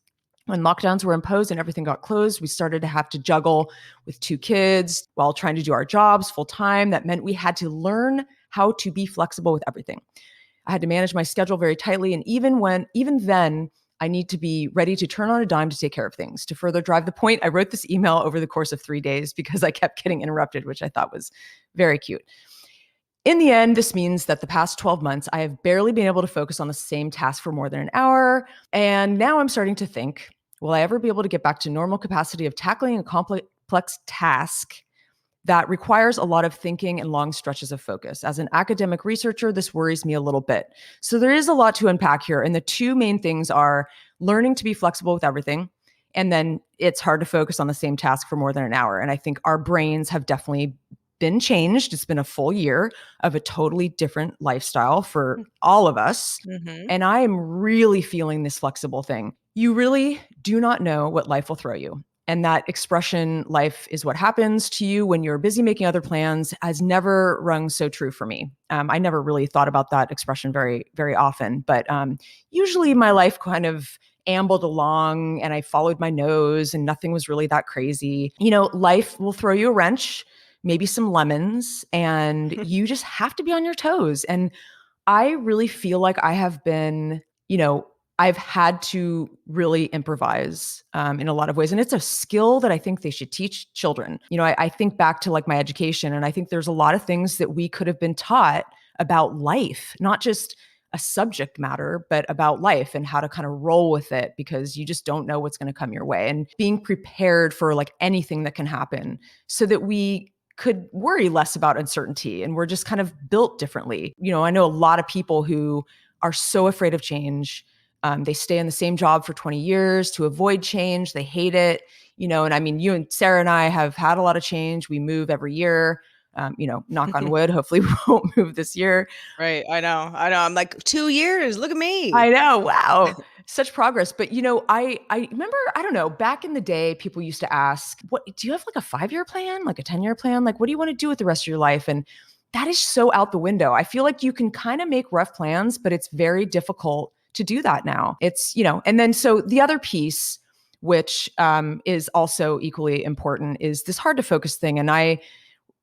When lockdowns were imposed and everything got closed, we started to have to juggle with two kids while trying to do our jobs full time. That meant we had to learn how to be flexible with everything. I had to manage my schedule very tightly. And even then, I need to be ready to turn on a dime to take care of things. To further drive the point, I wrote this email over the course of 3 days because I kept getting interrupted, which I thought was very cute. In the end, this means that the past 12 months, I have barely been able to focus on the same task for more than an hour. And now I'm starting to think, will I ever be able to get back to normal capacity of tackling a complex task that requires a lot of thinking and long stretches of focus? As an academic researcher, this worries me a little bit. So there is a lot to unpack here. And the two main things are learning to be flexible with everything. And then it's hard to focus on the same task for more than an hour. And I think our brains have definitely been changed. It's been a full year of a totally different lifestyle for all of us. Mm-hmm. And I am really feeling this flexible thing. You really do not know what life will throw you. And that expression, life is what happens to you when you're busy making other plans, has never rung so true for me. I never really thought about that expression very, very often. But usually my life kind of ambled along and I followed my nose and nothing was really that crazy. You know, life will throw you a wrench, maybe some lemons, and you just have to be on your toes. And I really feel like I have been, I've had to really improvise in a lot of ways. And it's a skill that I think they should teach children. I think back to like my education, and I think there's a lot of things that we could have been taught about life, not just a subject matter, but about life and how to kind of roll with it because you just don't know what's going to come your way and being prepared for like anything that can happen so that we could worry less about uncertainty and we're just kind of built differently. I know a lot of people who are so afraid of change. They stay in the same job for 20 years to avoid change. They hate it, and I mean, you and Sarah and I have had a lot of change. We move every year. Knock on wood, hopefully we won't move this year. Right. I know. I know. I'm like 2 years. Look at I me. know. Wow. Such progress. But I remember, I don't know, back in the day, people used to ask, what do you have like a 5-year plan, like a 10-year plan? Like, what do you want to do with the rest of your life? And that is so out the window. I feel like you can kind of make rough plans, but it's very difficult to do that now. And then so the other piece, which is also equally important, is this hard to focus thing. And I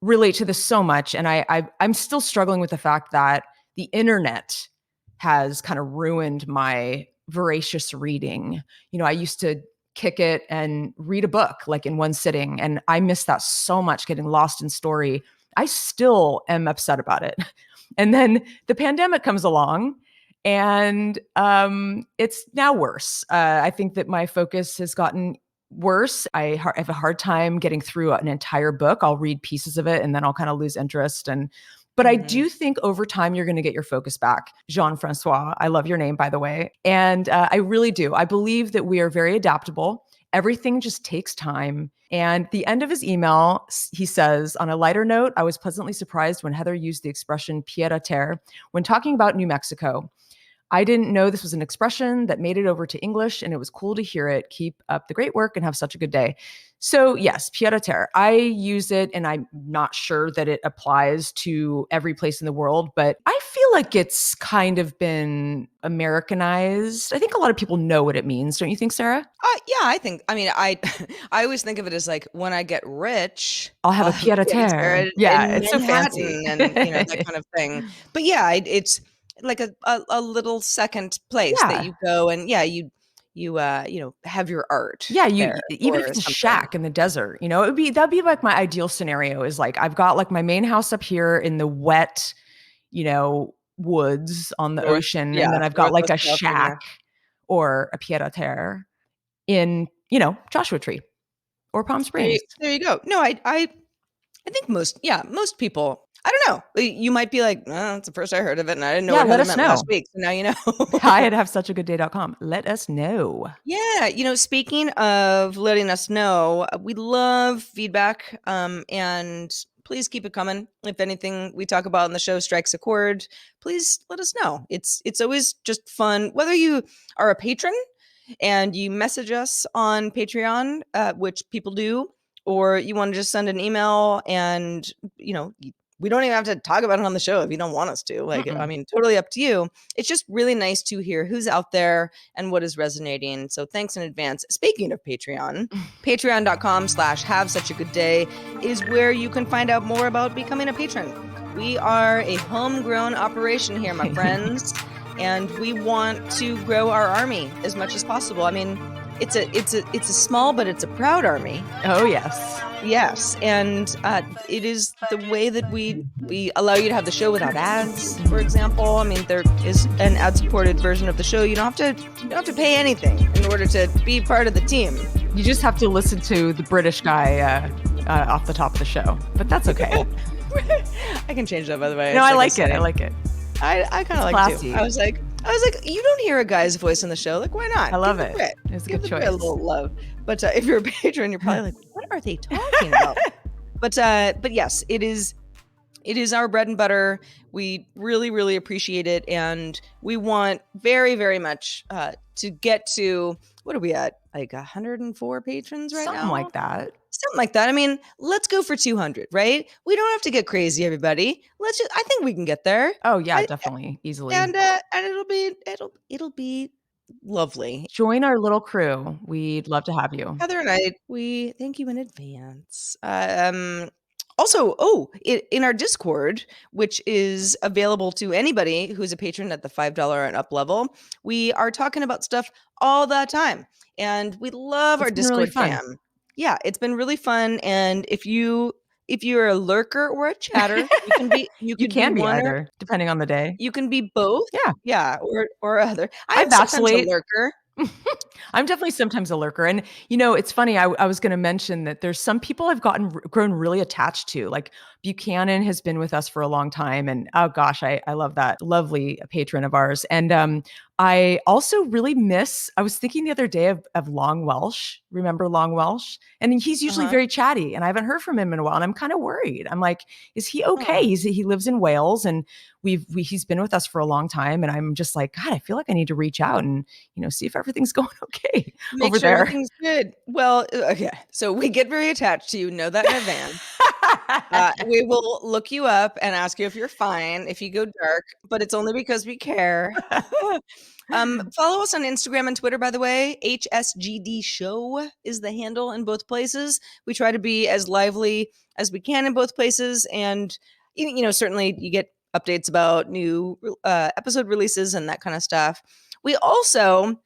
relate to this so much. And I'm still struggling with the fact that the internet has kind of ruined my voracious reading. I used to kick it and read a book like in one sitting, and I miss that so much, getting lost in story. I still am upset about it. And then the pandemic comes along, and it's now worse. I think that my focus has gotten worse. I have a hard time getting through an entire book. I'll read pieces of it and then I'll kind of lose interest. But I Mm-hmm. do think over time you're going to get your focus back. Jean Francois, I love your name, by the way. And I really do. I believe that we are very adaptable. Everything just takes time. And the end of his email, he says, on a lighter note, I was pleasantly surprised when Heather used the expression pied à terre when talking about New Mexico. I didn't know this was an expression that made it over to English, and it was cool to hear it. Keep up the great work and have such a good day. So, yes, pied à terre. I use it, and I'm not sure that it applies to every place in the world, but I feel like it's kind of been Americanized. I think a lot of people know what it means. Don't you think, Sarah? Yeah, I mean, I always think of it as like when I get rich, I'll have I'll a have a pied à pied à terre. terre Yeah, in it's so fancy. Manhattan and, that kind of thing. But yeah, it's like a little second place that Yeah. you go and yeah, you have your art Yeah, there even if or it's a something. shack in the desert, that'd be like my ideal scenario is like I've got like my main house up here in the wet, woods on the ocean, and then I've got like Northwest a shack California. or a pied à terre in, Joshua Tree or Palm Springs. There you go. No, I think most people, I don't know. You might be like, "Oh, it's the first I heard of it, and I didn't know Yeah, what let Heather us meant last know. week." So now you Hi know. at havessuchagoodday.com. Let us know. Yeah, speaking of letting us know, we love feedback. And please keep it coming. If anything we talk about in the show strikes a chord, please let us know. It's always just fun, whether you are a patron and you message us on Patreon, which people do, or you want to just send an email and, we don't even have to talk about it on the show if you don't want us to. Like, I Mm-mm. mean, totally up to you. It's just really nice to hear who's out there and what is resonating. So thanks in advance. Speaking of Patreon, patreon.com/have such a good day is where you can find out more about becoming a patron. We are a homegrown operation here, my friends, and we want to grow our army as much as possible. I mean, it's a small, but it's a proud army. Oh, yes. Yes, and it is the way that we allow you to have the show without ads, for example. I mean, there is an ad-supported version of the show. You don't have to pay anything in order to be part of the team. You just have to listen to the British guy off the top of the show, but that's okay. I can change that, by the way. No, It's I like like a it. I setting. like it. I kind of like classy. it too. I was like, you don't hear a guy's voice in the show. Like, why not? I love Give it. the Brit. It's a Give good the Brit a choice. little love. But if you're a patron, you're probably like, what are they talking about? But yes, it is our bread and butter. We really, really appreciate it. And we want very, very much to get to, what are we at? Like 104 patrons right Something now? like that. Something like that. I mean, let's go for 200, right? We don't have to get crazy, everybody. I think we can get there. Oh, yeah, definitely. Easily. And it'll be lovely. Join our little crew. We'd love to have you. Heather and I, we thank you in advance. Also, in our Discord, which is available to anybody who's a patron at the $5 and up level, we are talking about stuff all the time, and we love It's our been really Discord fun. fam. Yeah, it's been really fun, and if you're a lurker or a chatter, you You could be can be one or either, depending on the day. you can be both. Yeah. Yeah, or other. I I am sometimes a vacillate. lurker. I'm definitely sometimes a lurker. And, it's funny. I was going to mention that there's some people I've grown really attached to. Like Buchanan has been with us for a long time. And oh gosh, I love that lovely patron of ours. And I also really I was thinking the other day of Long Welsh. Remember Long Welsh? And he's usually Uh-huh. very chatty. And I haven't heard from him in a while. And I'm kind of worried. I'm like, is he okay? Oh. He lives in Wales and he's been with us for a long time. And I'm just like, God, I feel like I need to reach out and, see if everything's going okay Make over sure there. everything's good. Well, okay. So we get very attached to you. Know that in advance. We will look you up and ask you if you're fine if you go dark, but it's only because we care. Follow us on Instagram and Twitter, by the way. HSGD Show is the handle in both places. We try to be as lively as we can in both places, and certainly you get updates about new episode releases and that kind of stuff. We also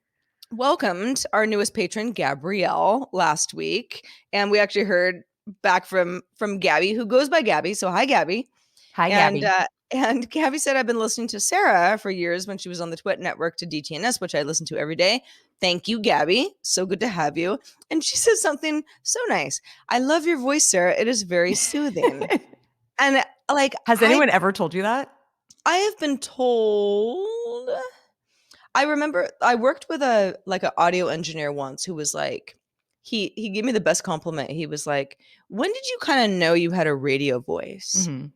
welcomed our newest patron, Gabrielle, last week, and we actually heard back from Gabby, who goes by Gabby. So hi, Gabby. Hi, And Gabby. and Gabby said, I've been listening to Sarah for years when she was on the Twit network to DTNS, which I listen to every day. Thank you, Gabby. So good to have you. And she says something so nice. I love your voice, Sarah. It is very soothing. And like, Has anyone ever told you that? I have been told. I remember I worked with an audio engineer once who was like, he gave me the best compliment. He was like, when did you kind of know you had a radio voice? Mm-hmm.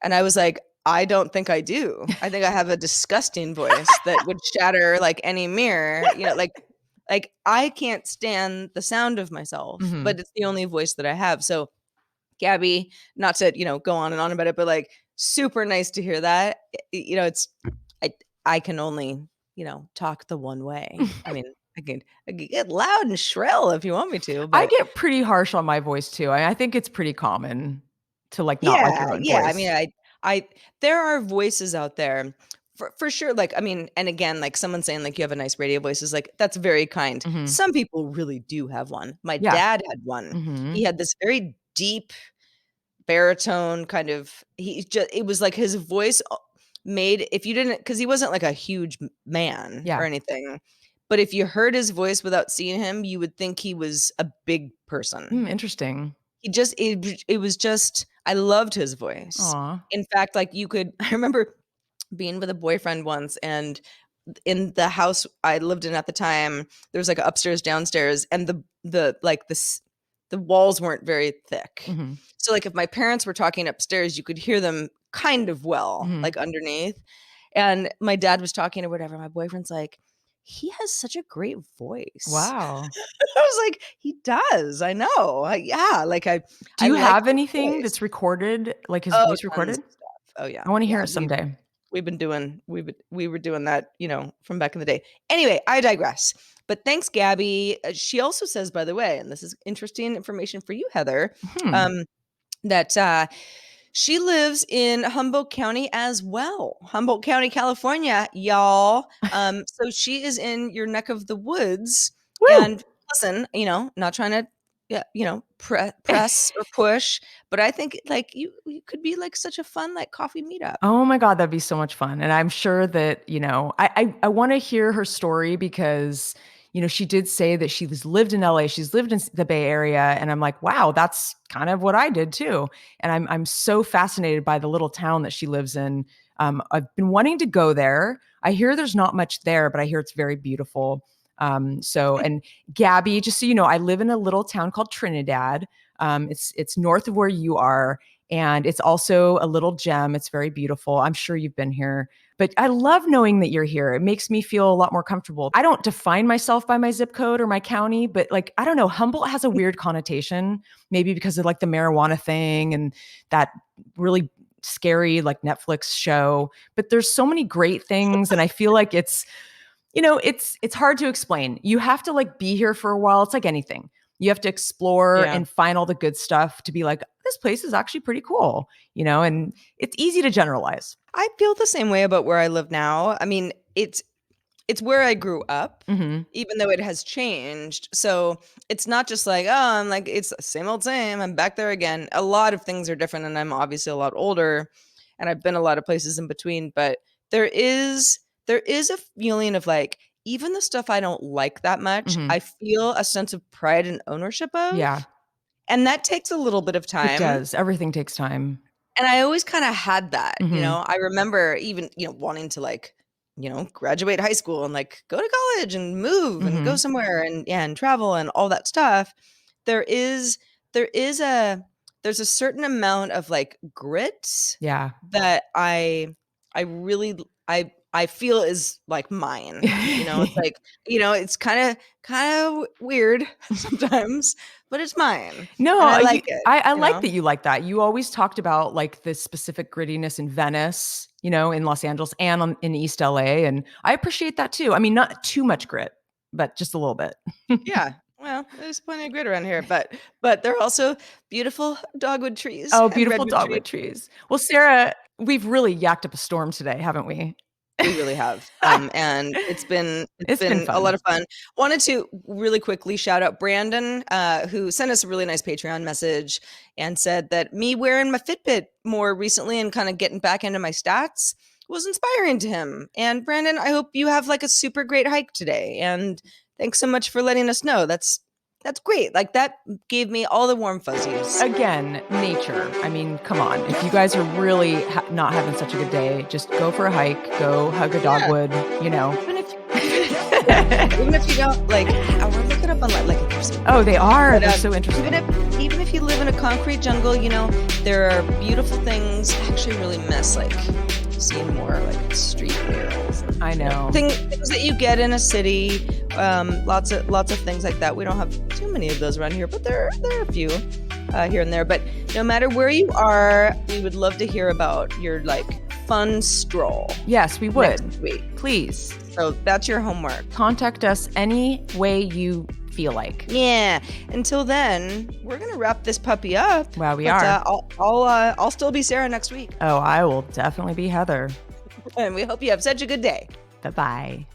And I was like, I don't think I do. I think I have a disgusting voice that would shatter like any mirror. Like I can't stand the sound of myself, Mm-hmm. but it's the only voice that I have. So Gabby, not to, go on and on about it, but like super nice to hear that. It's I can only, talk the one way. I mean, I can get loud and shrill if you want me to, I but get pretty harsh on my voice too. I think it's pretty common to not like yeah, your own yeah. I voice. mean, I there are voices out there for sure. Like, I mean, and again, like someone saying like you have a nice radio voice is like that's very kind. Mm-hmm. Some people really do have one. My Yeah. dad had one. Mm-hmm. He had this very deep baritone kind of. It was like his voice made if you didn't because he wasn't like a huge man or Yeah. anything. But if you heard his voice without seeing him, you would think he was a big person. Interesting. It was just I loved his voice. Aw. In fact, like I remember being with a boyfriend once and in the house I lived in at the time, there was like upstairs, downstairs, and the walls weren't very thick. Mm-hmm. So like if my parents were talking upstairs, you could hear them kind of well, Mm-hmm. like underneath. And my dad was talking or whatever. My boyfriend's like, he has such a great voice. Wow. I was like, he does. I know. Yeah. Like Do I you like have his anything voice. that's recorded, like his Oh, voice recorded? tons of stuff. Oh yeah. I wanna hear Yeah. it someday. We were doing that, from back in the day. Anyway, I digress. But thanks, Gabby. She also says, by the way, and this is interesting information for you, Heather, Hmm. um, that she lives in Humboldt County as well. Humboldt County, California, y'all. So she is in your neck of the woods. Woo! And listen, not trying to, yeah, press or push, but I think like you could be like such a fun like coffee meetup. Oh my god, that'd be so much fun, and I'm sure that, I wanna hear her story because, she did say that she's lived in LA, she's lived in the Bay Area, and I'm like, "Wow, that's kind of what I did too." And I'm so fascinated by the little town that she lives in. I've been wanting to go there. I hear there's not much there, but I hear it's very beautiful. And Gabby, just so you know, I live in a little town called Trinidad. It's north of where you are, and it's also a little gem. It's very beautiful. I'm sure you've been here, but I love knowing that you're here. It makes me feel a lot more comfortable. I don't define myself by my zip code or my county, but like, I don't know, Humboldt has a weird connotation, maybe because of like the marijuana thing and that really scary like Netflix show. But there's so many great things. And I feel like it's hard to explain. You have to like be here for a while. It's like anything. You have to explore Yeah. and find all the good stuff to be like, this place is actually pretty cool, and it's easy to generalize. I feel the same way about where I live now. I mean, it's where I grew up, Hmm. even though it has changed. So it's not just like, oh, I'm like, it's the same old same. I'm back there again. A lot of things are different, and I'm obviously a lot older, and I've been a lot of places in between. But there is a feeling of like, even the stuff I don't like that much, Hmm. I feel a sense of pride and ownership of. Yeah, And that takes a little bit of it time. does. Everything takes time. And I always kinda had that, Hmm. I remember even, wanting to, like, graduate high school and, like, go to college and move and go Hmm. somewhere and yeah, and travel and all that stuff. There is there is a there's a certain amount of, like, grit Yeah. that I really I feel is, like, mine, It's like, it's kinda weird sometimes, but it's mine, and No, I like it, I you like know? that you like that. You always talked about like the specific grittiness in Venice, in Los Angeles and in East LA. And I appreciate that too. I mean, not too much grit, but just a little bit. Yeah. Well, there's plenty of grit around here, but there are also beautiful dogwood trees Oh, and beautiful redwood trees. dogwood trees. Well, Sarah, we've really yacked up a storm today, haven't we? We really have. And it's It's been been a lot fun. of fun. Wanted to really quickly shout out Brandon, who sent us a really nice Patreon message and said that me wearing my Fitbit more recently and kind of getting back into my stats was inspiring to him. And Brandon, I hope you have like a super great hike today. And thanks so much for letting us know. That's great. Like that gave me all the warm fuzzies. Again, nature. I mean, come on. If you guys are really not having such a good day, just go for a hike, go hug a Yeah. dogwood, Yeah, even if you don't like, I want to look it up on like if there's Oh, they are. but They're so even interesting. if you live in a concrete jungle, there are beautiful things. I actually really miss like seeing more like street murals. I know. Things that you get in a city. Lots of things like that. We don't have too many of those around here, but there are a few here and there. But no matter where you are, we would love to hear about your like fun stroll Yes, we next would. week. Please So that's your homework. contact us any way you feel like. Yeah. Until then, we're gonna wrap this puppy up. Wow, we but, are. I'll still be Sarah next week, Oh, I will definitely be Heather. and we hope you have such a good day. Bye bye.